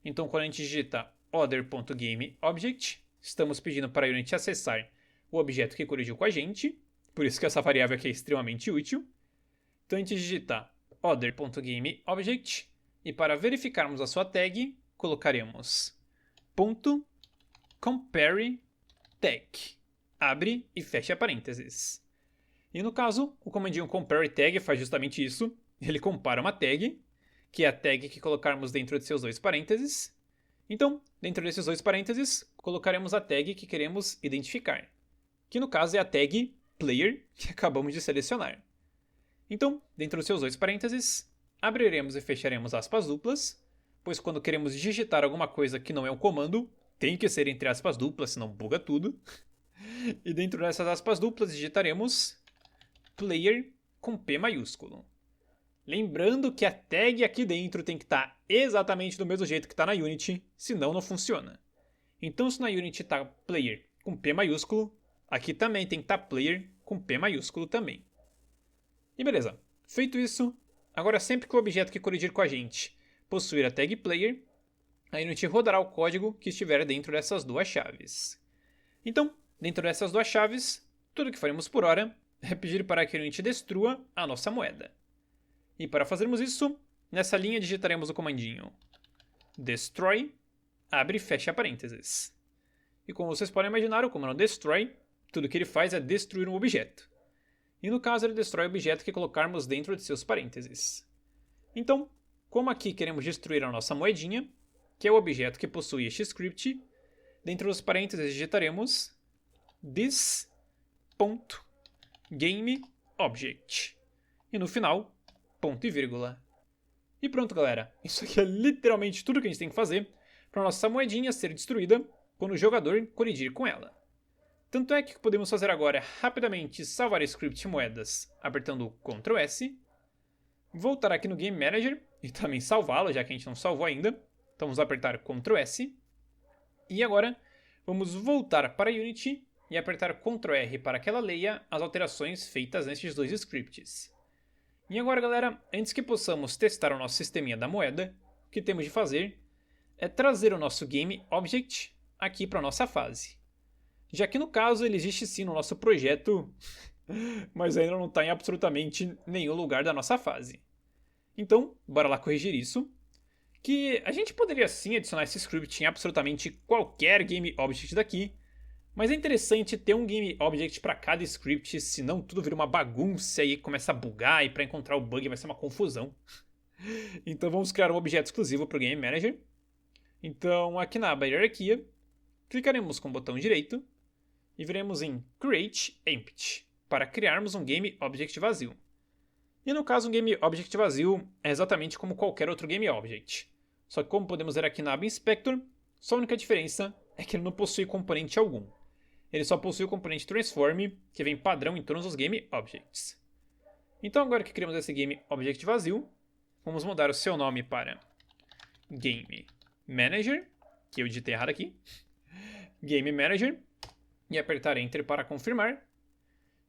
Então quando a gente digita other.gameObject, estamos pedindo para a Unity acessar o objeto que colidiu com a gente, por isso que essa variável aqui é extremamente útil. Então a gente digita other.gameObject e para verificarmos a sua tag, colocaremos .compareTag, abre e fecha parênteses. E no caso, o comandinho compareTag faz justamente isso, ele compara uma tag, que é a tag que colocarmos dentro de seus dois parênteses. Então, dentro desses dois parênteses, colocaremos a tag que queremos identificar, que no caso é a tag player que acabamos de selecionar. Então, dentro dos seus dois parênteses, abriremos e fecharemos aspas duplas, pois quando queremos digitar alguma coisa que não é um comando, tem que ser entre aspas duplas, senão buga tudo. E dentro dessas aspas duplas digitaremos player com P maiúsculo. Lembrando que a tag aqui dentro tem que estar exatamente do mesmo jeito que está na Unity, senão não funciona. Então se na Unity está player com P maiúsculo, aqui também tem que estar player com P maiúsculo também. E beleza, feito isso, agora sempre que o objeto que colidir com a gente possuir a tag player, a Unity rodará o código que estiver dentro dessas duas chaves. Então, dentro dessas duas chaves, tudo que faremos por hora é pedir para que a Unity destrua a nossa moeda. E para fazermos isso, nessa linha digitaremos o comandinho destroy, abre e fecha parênteses. E como vocês podem imaginar, o comando destroy, tudo que ele faz é destruir um objeto. E no caso ele destrói o objeto que colocarmos dentro de seus parênteses. Então, como aqui queremos destruir a nossa moedinha, que é o objeto que possui este script, dentro dos parênteses digitaremos this.gameObject. E no final, ponto e vírgula. E pronto, galera. Isso aqui é literalmente tudo que a gente tem que fazer para a nossa moedinha ser destruída quando o jogador colidir com ela. Tanto é que o que podemos fazer agora é rapidamente salvar o script moedas apertando Ctrl S, voltar aqui no Game Manager e também salvá-lo, já que a gente não salvou ainda. Então vamos apertar Ctrl S. E agora vamos voltar para a Unity e apertar Ctrl R para que ela leia as alterações feitas nesses dois scripts. E agora, galera, antes que possamos testar o nosso sisteminha da moeda, o que temos de fazer é trazer o nosso GameObject aqui para a nossa fase. Já que no caso ele existe sim no nosso projeto, mas ainda não está em absolutamente nenhum lugar da nossa fase. Então, bora lá corrigir isso. Que a gente poderia sim adicionar esse script em absolutamente qualquer GameObject daqui, mas é interessante ter um GameObject para cada script, senão tudo vira uma bagunça e começa a bugar e para encontrar o bug vai ser uma confusão. Então vamos criar um objeto exclusivo para o Game Manager. Então aqui na aba hierarquia, clicaremos com o botão direito e viremos em Create Empty para criarmos um GameObject vazio. E no caso um GameObject vazio é exatamente como qualquer outro GameObject. Só que como podemos ver aqui na aba Inspector, só a única diferença é que ele não possui componente algum. Ele só possui o componente Transform, que vem padrão em todos os GameObjects. Então agora que criamos esse GameObject vazio, vamos mudar o seu nome para Game Manager, que eu digitei errado aqui, Game Manager, e apertar Enter para confirmar.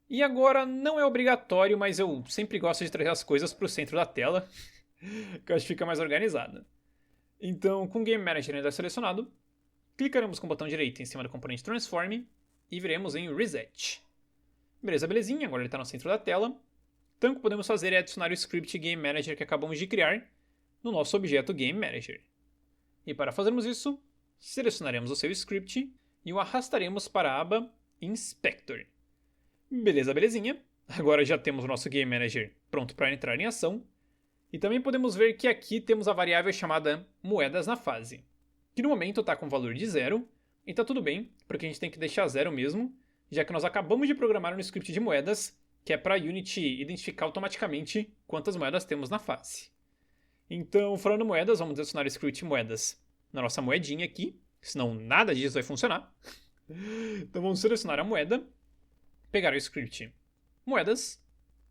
E agora não é obrigatório, mas eu sempre gosto de trazer as coisas para o centro da tela, que eu acho que fica mais organizado. Então, com o Game Manager ainda selecionado, clicaremos com o botão direito em cima do componente Transform e viremos em Reset. Beleza, belezinha, agora ele está no centro da tela. Então o que podemos fazer é adicionar o script Game Manager que acabamos de criar no nosso objeto Game Manager. E para fazermos isso, selecionaremos o seu script e o arrastaremos para a aba Inspector. Beleza, belezinha. Agora já temos o nosso Game Manager pronto para entrar em ação. E também podemos ver que aqui temos a variável chamada moedas na fase, que no momento está com valor de 0, e está tudo bem, porque a gente tem que deixar 0 mesmo, já que nós acabamos de programar um script de moedas, que é para a Unity identificar automaticamente quantas moedas temos na fase. Então, falando moedas, vamos adicionar o script moedas na nossa moedinha aqui, senão nada disso vai funcionar. Então vamos selecionar a moeda, pegar o script moedas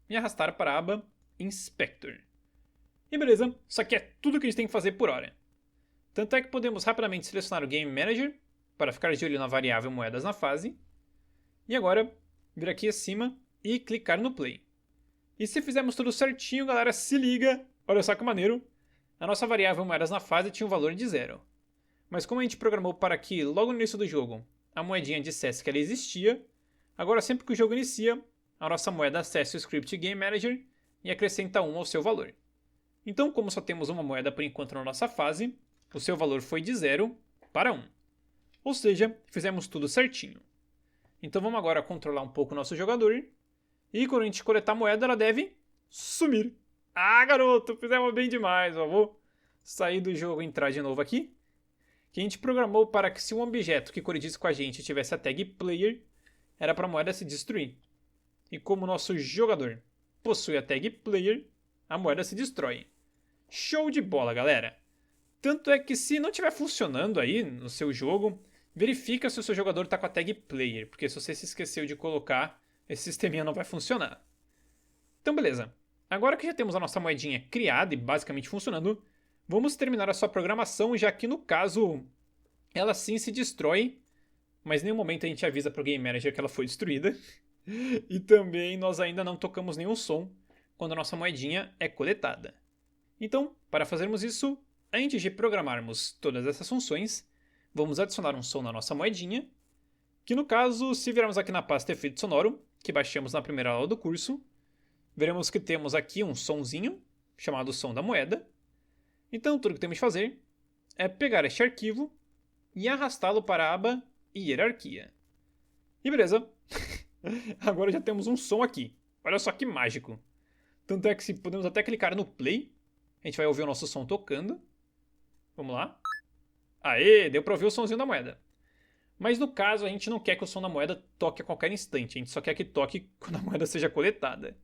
e arrastar para a aba Inspector. E beleza, isso aqui é tudo que a gente tem que fazer por hora. Tanto é que podemos rapidamente selecionar o Game Manager para ficar de olho na variável moedas na fase. E agora, vir aqui acima e clicar no Play. E se fizermos tudo certinho, galera, se liga, olha só que maneiro. A nossa variável moedas na fase tinha um valor de 0. Mas como a gente programou para que logo no início do jogo a moedinha dissesse que ela existia, agora sempre que o jogo inicia, a nossa moeda acessa o script Game Manager e acrescenta 1 ao seu valor. Então, como só temos uma moeda por enquanto na nossa fase, o seu valor foi de 0 para 1. Ou seja, fizemos tudo certinho. Então vamos agora controlar um pouco o nosso jogador. E quando a gente coletar a moeda, ela deve sumir. Ah, garoto, fizemos bem demais. Ó. Vou sair do jogo e entrar de novo aqui. Que a gente programou para que se um objeto que colidisse com a gente tivesse a tag Player, era para a moeda se destruir. E como o nosso jogador possui a tag Player, a moeda se destrói. Show de bola, galera! Tanto é que se não estiver funcionando aí no seu jogo, verifica se o seu jogador está com a tag Player, porque se você se esqueceu de colocar, esse sisteminha não vai funcionar. Então beleza, agora que já temos a nossa moedinha criada e basicamente funcionando, vamos terminar a sua programação, já que no caso, ela sim se destrói, mas em nenhum momento a gente avisa para o Game Manager que ela foi destruída. E também nós ainda não tocamos nenhum som quando a nossa moedinha é coletada. Então, para fazermos isso, antes de programarmos todas essas funções, vamos adicionar um som na nossa moedinha, que no caso, se virarmos aqui na pasta efeito sonoro, que baixamos na primeira aula do curso, veremos que temos aqui um sonzinho, chamado som da moeda. Então, tudo que temos de fazer é pegar este arquivo e arrastá-lo para a aba Hierarquia. E beleza, agora já temos um som aqui. Olha só que mágico. Tanto é que se podemos até clicar no Play, a gente vai ouvir o nosso som tocando. Vamos lá. Aê, deu para ouvir o somzinho da moeda. Mas no caso, a gente não quer que o som da moeda toque a qualquer instante. A gente só quer que toque quando a moeda seja coletada.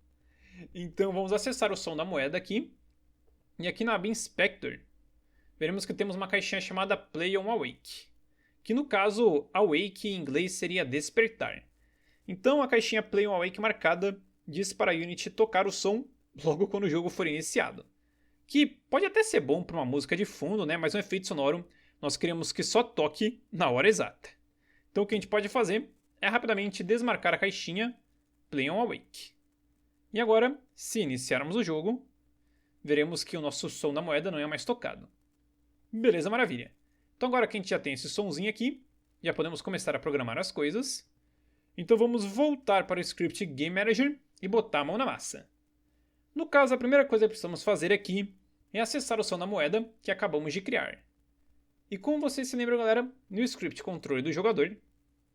Então vamos acessar o som da moeda aqui. E aqui na aba Inspector, veremos que temos uma caixinha chamada Play on Awake. Que no caso, Awake em inglês seria despertar. Então a caixinha Play on Awake marcada diz para a Unity tocar o som logo quando o jogo for iniciado. Que pode até ser bom para uma música de fundo, né? Mas um efeito sonoro nós queremos que só toque na hora exata. Então o que a gente pode fazer é rapidamente desmarcar a caixinha Play on Awake. E agora, se iniciarmos o jogo, veremos que o nosso som da moeda não é mais tocado. Beleza, maravilha. Então agora que a gente já tem esse somzinho aqui, já podemos começar a programar as coisas. Então vamos voltar para o script Game Manager e botar a mão na massa. No caso, a primeira coisa que precisamos fazer aqui é acessar o som da moeda que acabamos de criar. E como vocês se lembram, galera, no script controle do jogador,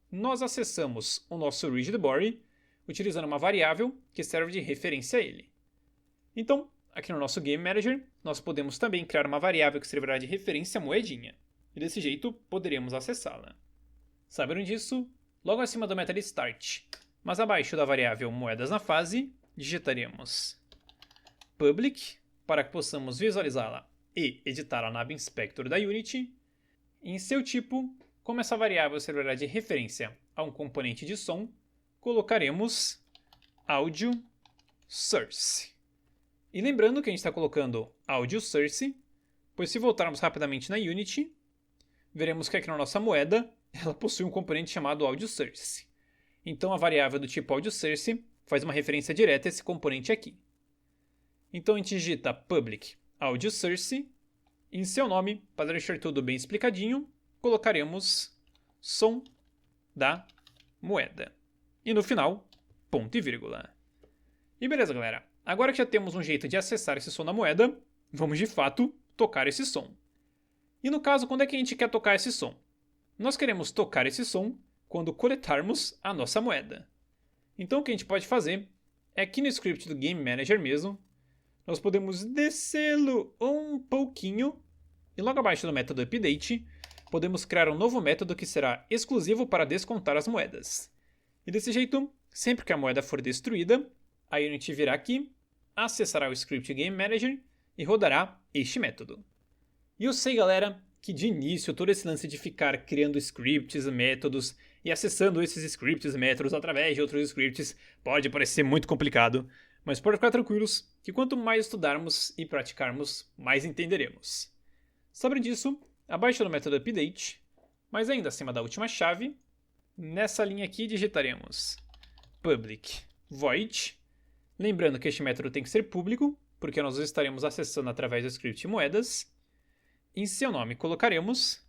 nós acessamos o nosso Rigid Body utilizando uma variável que serve de referência a ele. Então, aqui no nosso Game Manager, nós podemos também criar uma variável que servirá de referência à moedinha. E desse jeito, poderemos acessá-la. Sabendo disso, logo acima do method start, mas abaixo da variável moedas na fase, digitaremos public para que possamos visualizá-la e editá-la na aba Inspector da Unity. E em seu tipo, como essa variável servirá de referência a um componente de som, colocaremos audio source. E lembrando que a gente está colocando audio source, pois se voltarmos rapidamente na Unity, veremos que aqui na nossa moeda, ela possui um componente chamado audio source. Então a variável do tipo audio source faz uma referência direta a esse componente aqui. Então a gente digita public audio source, e em seu nome, para deixar tudo bem explicadinho, colocaremos som da moeda. E no final, ponto e vírgula. E beleza, galera. Agora que já temos um jeito de acessar esse som da moeda, vamos de fato tocar esse som. E no caso, quando é que a gente quer tocar esse som? Nós queremos tocar esse som quando coletarmos a nossa moeda. Então o que a gente pode fazer é aqui no script do Game Manager mesmo, nós podemos descê-lo um pouquinho e logo abaixo do método update, podemos criar um novo método que será exclusivo para descontar as moedas. E desse jeito, sempre que a moeda for destruída, a Unity virá aqui, acessará o Script Game Manager e rodará este método. E eu sei, galera, que de início todo esse lance de ficar criando scripts, métodos e acessando esses scripts e métodos através de outros scripts pode parecer muito complicado, mas pode ficar tranquilos que quanto mais estudarmos e praticarmos, mais entenderemos. Sabendo disso, abaixo do método update, mas ainda acima da última chave, nessa linha aqui digitaremos public void, lembrando que este método tem que ser público, porque nós estaremos acessando através do script moedas. Em seu nome colocaremos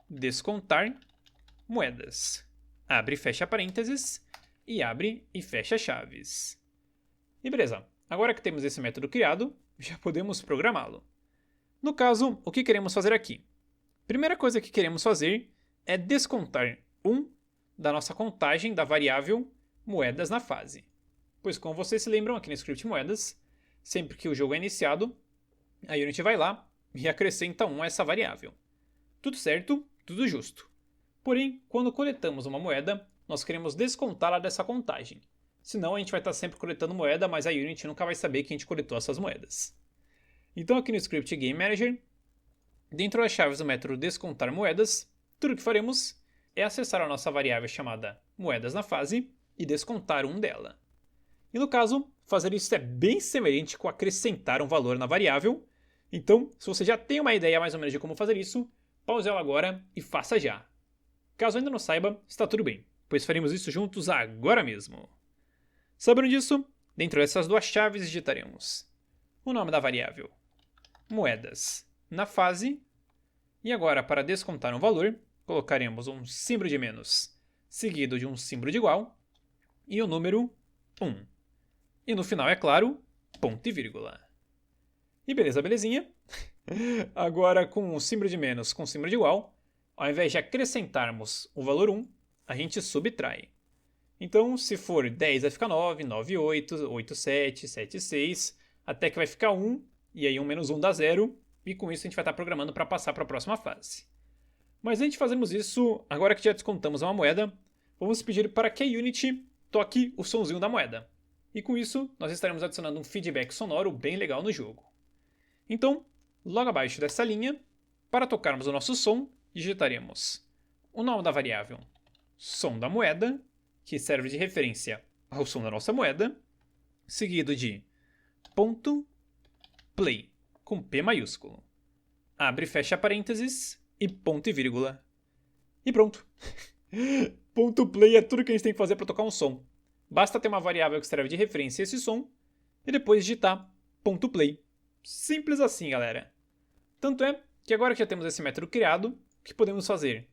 descontar moedas. Abre e fecha parênteses e abre e fecha chaves. E beleza, agora que temos esse método criado, já podemos programá-lo. No caso, o que queremos fazer aqui? Primeira coisa que queremos fazer é descontar 1 da nossa contagem da variável moedas na fase. Pois como vocês se lembram aqui no script moedas, sempre que o jogo é iniciado, a Unity vai lá e acrescenta 1 a essa variável. Tudo certo, tudo justo. Porém, quando coletamos uma moeda, nós queremos descontá-la dessa contagem. Senão a gente vai estar sempre coletando moeda, mas a Unity nunca vai saber que a gente coletou essas moedas. Então aqui no Script Game Manager, dentro das chaves do método descontar moedas, tudo o que faremos é acessar a nossa variável chamada moedas na fase e descontar 1 dela. E no caso, fazer isso é bem semelhante com acrescentar um valor na variável. Então, se você já tem uma ideia mais ou menos de como fazer isso, pause ela agora e faça já. Caso ainda não saiba, está tudo bem, pois faremos isso juntos agora mesmo. Sabendo disso, dentro dessas duas chaves digitaremos o nome da variável moedas na fase e agora para descontar um valor, colocaremos um símbolo de menos seguido de um símbolo de igual e o número 1. E no final, é claro, ponto e vírgula. E beleza, belezinha. Agora com o símbolo de menos com o símbolo de igual, ao invés de acrescentarmos o valor 1, a gente subtrai. Então, se for 10 vai ficar 9, 9, 8, 8, 7, 7, 6, até que vai ficar 1, e aí 1 menos 1 dá 0, e com isso a gente vai estar programando para passar para a próxima fase. Mas antes de fazermos isso, agora que já descontamos uma moeda, vamos pedir para que a Unity toque o sonzinho da moeda. E com isso, nós estaremos adicionando um feedback sonoro bem legal no jogo. Então, logo abaixo dessa linha, para tocarmos o nosso som, digitaremos o nome da variável som da moeda, que serve de referência ao som da nossa moeda, seguido de ponto play, com P maiúsculo. Abre e fecha parênteses e ponto e vírgula. E pronto. Ponto play é tudo que a gente tem que fazer para tocar um som. Basta ter uma variável que serve de referência a esse som e depois digitar ponto play. Simples assim, galera. Tanto é que agora que já temos esse método criado, o que podemos fazer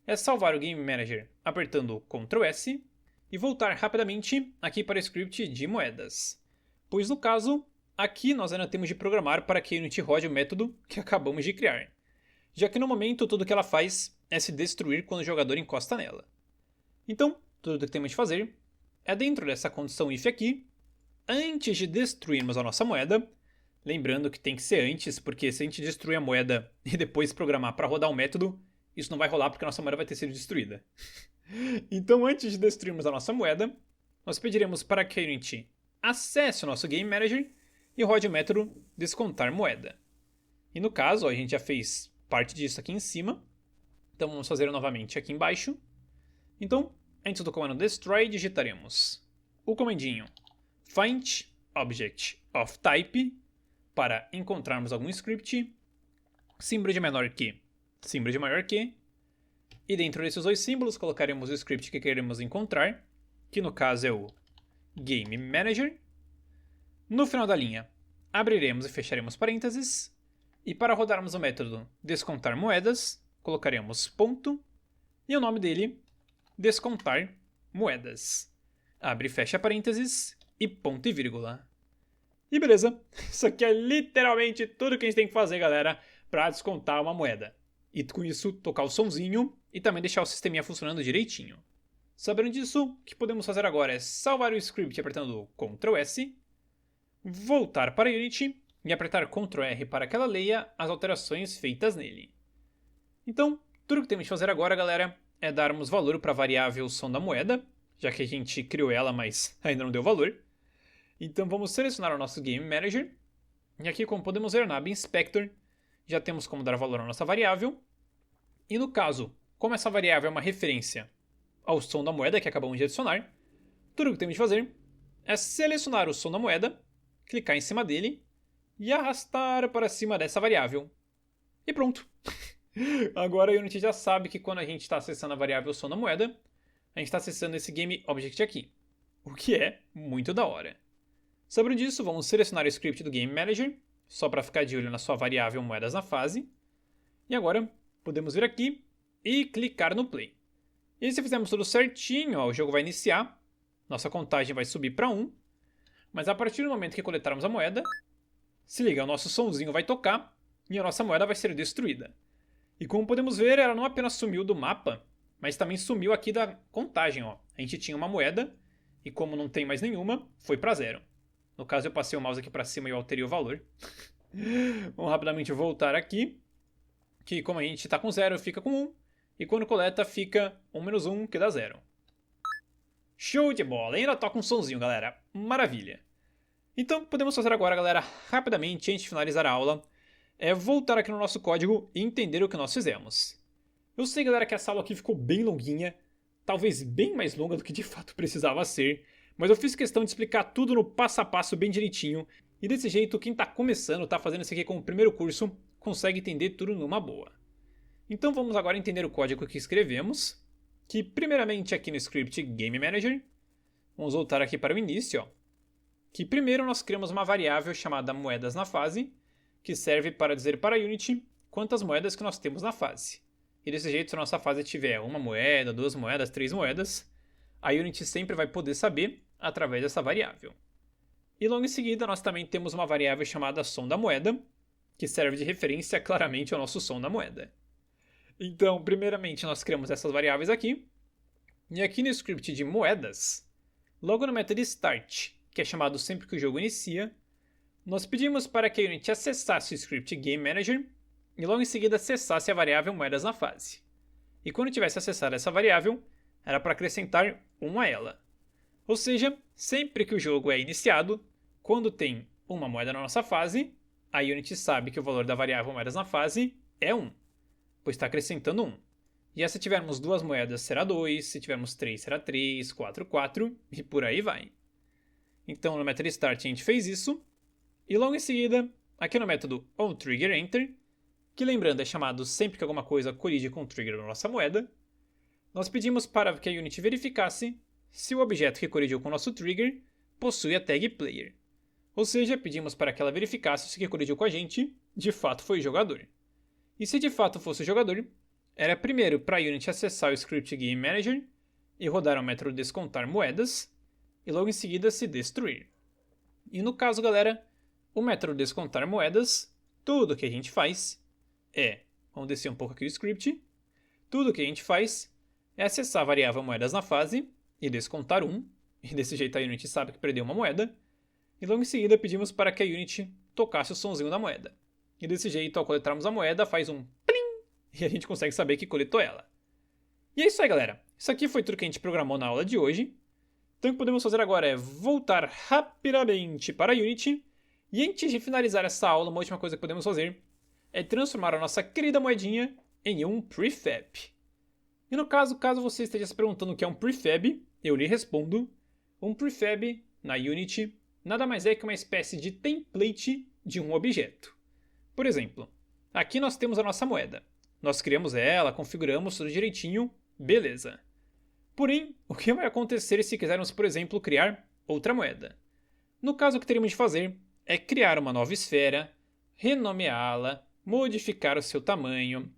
é salvar o Game Manager apertando Ctrl S e voltar rapidamente aqui para o script de moedas. Pois no caso, aqui nós ainda temos de programar para que a Unity rode o método que acabamos de criar. Já que no momento tudo que ela faz é se destruir quando o jogador encosta nela. Então, tudo o que temos de fazer é dentro dessa condição if aqui, antes de destruirmos a nossa moeda, lembrando que tem que ser antes, porque se a gente destruir a moeda e depois programar para rodar um método, isso não vai rolar porque a nossa moeda vai ter sido destruída. Então, antes de destruirmos a nossa moeda, nós pediremos para que a Unity acesse o nosso Game Manager e rode o método descontar moeda. E no caso, a gente já fez parte disso aqui em cima, então vamos fazer novamente aqui embaixo. Então, antes do comando destroy, digitaremos o comandinho find object of type para encontrarmos algum script, símbolo de menor que, símbolo de maior que, e dentro desses dois símbolos colocaremos o script que queremos encontrar, que no caso é o Game Manager. No final da linha, abriremos e fecharemos parênteses, e para rodarmos o método descontar moedas, colocaremos ponto, e o nome dele, descontar moedas. Abre e fecha parênteses, e ponto e vírgula. E beleza, isso aqui é literalmente tudo que a gente tem que fazer, galera, para descontar uma moeda. E com isso, tocar o sonzinho e também deixar o sisteminha funcionando direitinho. Sabendo disso, o que podemos fazer agora é salvar o script apertando Ctrl S, voltar para Unity e apertar Ctrl R para que ela leia as alterações feitas nele. Então, tudo que temos que fazer agora, galera, é darmos valor para a variável som da moeda, já que a gente criou ela, mas ainda não deu valor. Então vamos selecionar o nosso Game Manager. E aqui, como podemos ver na aba Inspector, já temos como dar valor à nossa variável. E no caso, como essa variável é uma referência ao som da moeda que acabamos de adicionar, tudo o que temos de fazer é selecionar o som da moeda, clicar em cima dele e arrastar para cima dessa variável. E pronto! Agora a Unity já sabe que quando a gente está acessando a variável som da moeda, a gente está acessando esse Game Object aqui, o que é muito da hora. Sabendo disso, vamos selecionar o script do Game Manager, só para ficar de olho na sua variável moedas na fase. E agora, podemos vir aqui e clicar no Play. E se fizermos tudo certinho, o jogo vai iniciar, nossa contagem vai subir para 1, mas a partir do momento que coletarmos a moeda, se liga, o nosso sonzinho vai tocar e a nossa moeda vai ser destruída. E como podemos ver, ela não apenas sumiu do mapa, mas também sumiu aqui da contagem. A gente tinha uma moeda e como não tem mais nenhuma, foi para 0. No caso, eu passei o mouse aqui para cima e eu alterei o valor. Vamos rapidamente voltar aqui. Que como a gente está com 0, fica com 1. E quando coleta, fica 1 menos 1, que dá 0. Show de bola! E ainda toca um sonzinho, galera. Maravilha! Então, podemos fazer agora, galera, rapidamente, antes de finalizar a aula, é voltar aqui no nosso código e entender o que nós fizemos. Eu sei, galera, que essa aula aqui ficou bem longuinha. Talvez bem mais longa do que de fato precisava ser. Mas eu fiz questão de explicar tudo no passo a passo bem direitinho. E desse jeito, quem está começando, está fazendo isso aqui como primeiro curso, consegue entender tudo numa boa. Então vamos agora entender o código que escrevemos. Que primeiramente aqui no script Game Manager. Vamos voltar aqui para o início. Que primeiro nós criamos uma variável chamada moedas na fase. Que serve para dizer para a Unity quantas moedas que nós temos na fase. E desse jeito, se a nossa fase tiver uma moeda, 2 moedas, 3 moedas, a Unity sempre vai poder saber através dessa variável. E logo em seguida nós também temos uma variável chamada som da moeda, que serve de referência claramente ao nosso som da moeda. Então, primeiramente nós criamos essas variáveis aqui, e aqui no script de moedas, logo no método start, que é chamado sempre que o jogo inicia, nós pedimos para que a Unity acessasse o script Game Manager e logo em seguida acessasse a variável moedas na fase. E quando tivesse acessado essa variável, era para acrescentar 1 a ela. Ou seja, sempre que o jogo é iniciado, quando tem uma moeda na nossa fase, a Unity sabe que o valor da variável moedas na fase é 1, pois está acrescentando 1. E se tivermos 2 moedas será 2, se tivermos 3 será 3, 4, 4 e por aí vai. Então no método start a gente fez isso, e logo em seguida, aqui no método onTriggerEnter, que lembrando é chamado sempre que alguma coisa colide com o trigger da nossa moeda, nós pedimos para que a Unity verificasse se o objeto que colidiu com o nosso trigger possui a tag player. Ou seja, pedimos para que ela verificasse se o que colidiu com a gente de fato foi o jogador. E se de fato fosse o jogador, era primeiro para a Unity acessar o script Game Manager e rodar o método descontar moedas, e logo em seguida se destruir. E no caso, galera, o método descontar moedas, tudo que a gente faz vamos descer um pouco aqui o script, tudo que a gente faz é acessar a variável moedas na fase e descontar 1, e desse jeito a Unity sabe que perdeu uma moeda, e logo em seguida pedimos para que a Unity tocasse o sonzinho da moeda. E desse jeito, ao coletarmos a moeda, faz um plim, e a gente consegue saber que coletou ela. E é isso aí, galera. Isso aqui foi tudo que a gente programou na aula de hoje. Então o que podemos fazer agora é voltar rapidamente para a Unity, e antes de finalizar essa aula, uma última coisa que podemos fazer é transformar a nossa querida moedinha em um prefab. E no caso você esteja se perguntando o que é um prefab, eu lhe respondo. Um prefab, na Unity, nada mais é que uma espécie de template de um objeto. Por exemplo, aqui nós temos a nossa moeda. Nós criamos ela, configuramos tudo direitinho, beleza. Porém, o que vai acontecer se quisermos, por exemplo, criar outra moeda? No caso, o que teríamos de fazer é criar uma nova esfera, renomeá-la, modificar o seu tamanho,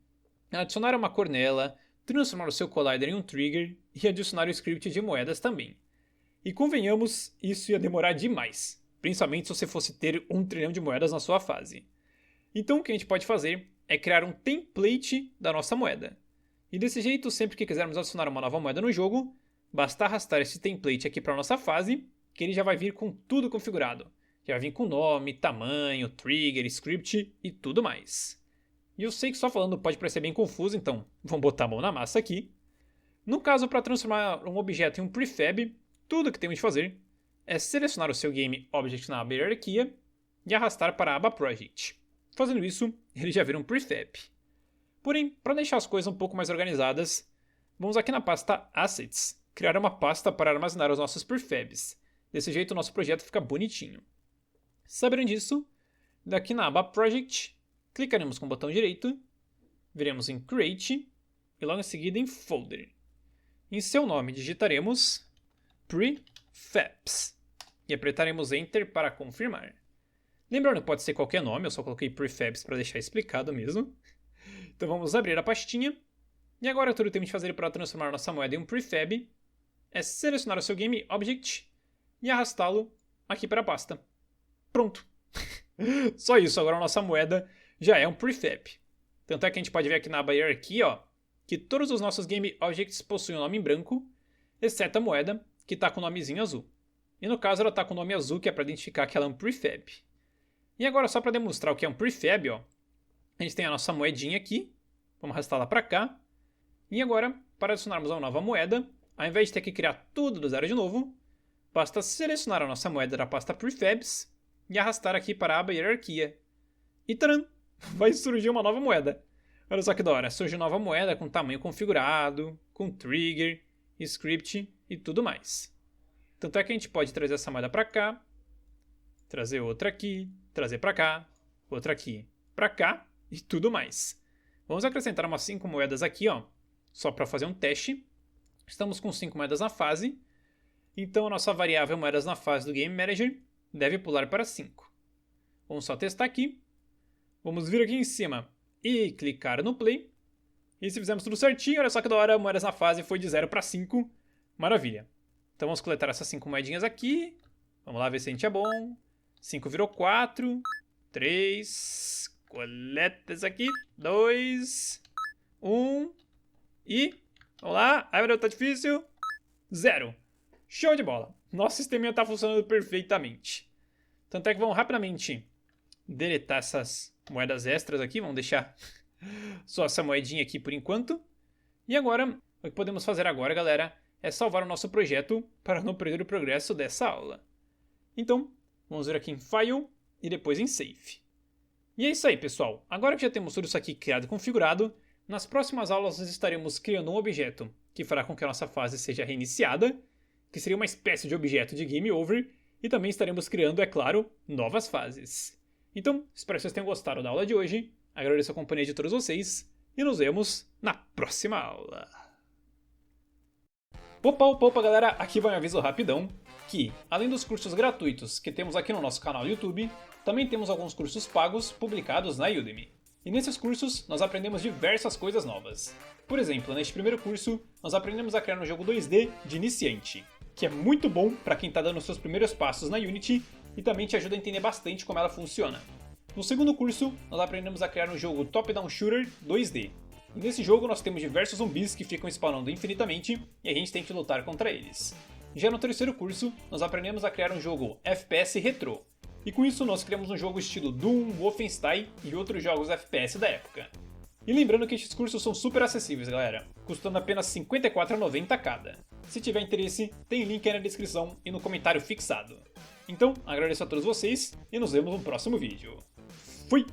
adicionar uma cor nela, transformar o seu collider em um trigger e adicionar o script de moedas também. E convenhamos, isso ia demorar demais, principalmente se você fosse ter 1 trilhão de moedas na sua fase. Então o que a gente pode fazer é criar um template da nossa moeda. E desse jeito, sempre que quisermos adicionar uma nova moeda no jogo, basta arrastar esse template aqui para a nossa fase, que ele já vai vir com tudo configurado. Já vai vir com nome, tamanho, trigger, script e tudo mais. E eu sei que só falando pode parecer bem confuso, então vamos botar a mão na massa aqui. No caso, para transformar um objeto em um prefab, tudo que temos de fazer é selecionar o seu Game Object na aba Hierarquia e arrastar para a aba Project. Fazendo isso, ele já vira um prefab. Porém, para deixar as coisas um pouco mais organizadas, vamos aqui na pasta Assets, criar uma pasta para armazenar os nossos prefabs. Desse jeito o nosso projeto fica bonitinho. Sabendo disso, daqui na aba Project, clicaremos com o botão direito, viremos em Create e logo em seguida em Folder. Em seu nome digitaremos Prefabs e apertaremos Enter para confirmar. Lembrando que pode ser qualquer nome, eu só coloquei Prefabs para deixar explicado mesmo. Então vamos abrir a pastinha. E agora tudo que temos de fazer para transformar nossa moeda em um prefab é selecionar o seu Game Object e arrastá-lo aqui para a pasta. Pronto! Só isso, agora a nossa moeda já é um prefab. Tanto é que a gente pode ver aqui na aba Hierarquia, ó, que todos os nossos Game Objects possuem o nome em branco, exceto a moeda, que está com o nomezinho azul. E no caso ela está com o nome azul, que é para identificar que ela é um prefab. E agora, só para demonstrar o que é um prefab, ó, a gente tem a nossa moedinha aqui. Vamos arrastá-la para cá. E agora, para adicionarmos uma nova moeda, ao invés de ter que criar tudo do zero de novo, basta selecionar a nossa moeda da pasta Prefabs e arrastar aqui para a aba Hierarquia. E tcharam! Vai surgir uma nova moeda. Olha só que da hora. Surge nova moeda com tamanho configurado, com trigger, script e tudo mais. Tanto é que a gente pode trazer essa moeda para cá, trazer outra aqui, trazer para cá, outra aqui, para cá e tudo mais. Vamos acrescentar umas 5 moedas aqui, ó, só para fazer um teste. Estamos com 5 moedas na fase, então a nossa variável moedas na fase do Game Manager deve pular para 5. Vamos só testar aqui. Vamos vir aqui em cima e clicar no Play. E se fizermos tudo certinho, olha só que da hora, moedas na fase foi de 0 para 5. Maravilha. Então vamos coletar essas 5 moedinhas aqui. Vamos lá ver se a gente é bom. 5 virou 4. 3. Coleta essa aqui. 2. 1. E... vamos lá. Ai, meu Deus, tá difícil. 0. Show de bola. Nosso sisteminha tá funcionando perfeitamente. Tanto é que vamos rapidamente deletar essas moedas extras aqui. Vamos deixar só essa moedinha aqui por enquanto. E agora, o que podemos fazer agora, galera, é salvar o nosso projeto para não perder o progresso dessa aula. Então, vamos vir aqui em File e depois em Save. E é isso aí, pessoal. Agora que já temos tudo isso aqui criado e configurado, nas próximas aulas nós estaremos criando um objeto que fará com que a nossa fase seja reiniciada, que seria uma espécie de objeto de Game Over, e também estaremos criando, é claro, novas fases. Então, espero que vocês tenham gostado da aula de hoje, agradeço a companhia de todos vocês, e nos vemos na próxima aula. Opa, galera, aqui vai um aviso rapidão, que além dos cursos gratuitos que temos aqui no nosso canal do YouTube, também temos alguns cursos pagos publicados na Udemy. E nesses cursos, nós aprendemos diversas coisas novas. Por exemplo, neste primeiro curso, nós aprendemos a criar um jogo 2D de iniciante, que é muito bom para quem está dando os seus primeiros passos na Unity e também te ajuda a entender bastante como ela funciona. No segundo curso, nós aprendemos a criar um jogo Top-Down Shooter 2D. E nesse jogo nós temos diversos zumbis que ficam spawnando infinitamente e a gente tem que lutar contra eles. Já no terceiro curso, nós aprendemos a criar um jogo FPS retrô. E com isso nós criamos um jogo estilo Doom, Wolfenstein e outros jogos FPS da época. E lembrando que estes cursos são super acessíveis, galera, custando apenas R$ 54,90 cada. Se tiver interesse, tem link aí na descrição e no comentário fixado. Então, agradeço a todos vocês e nos vemos no próximo vídeo. Fui!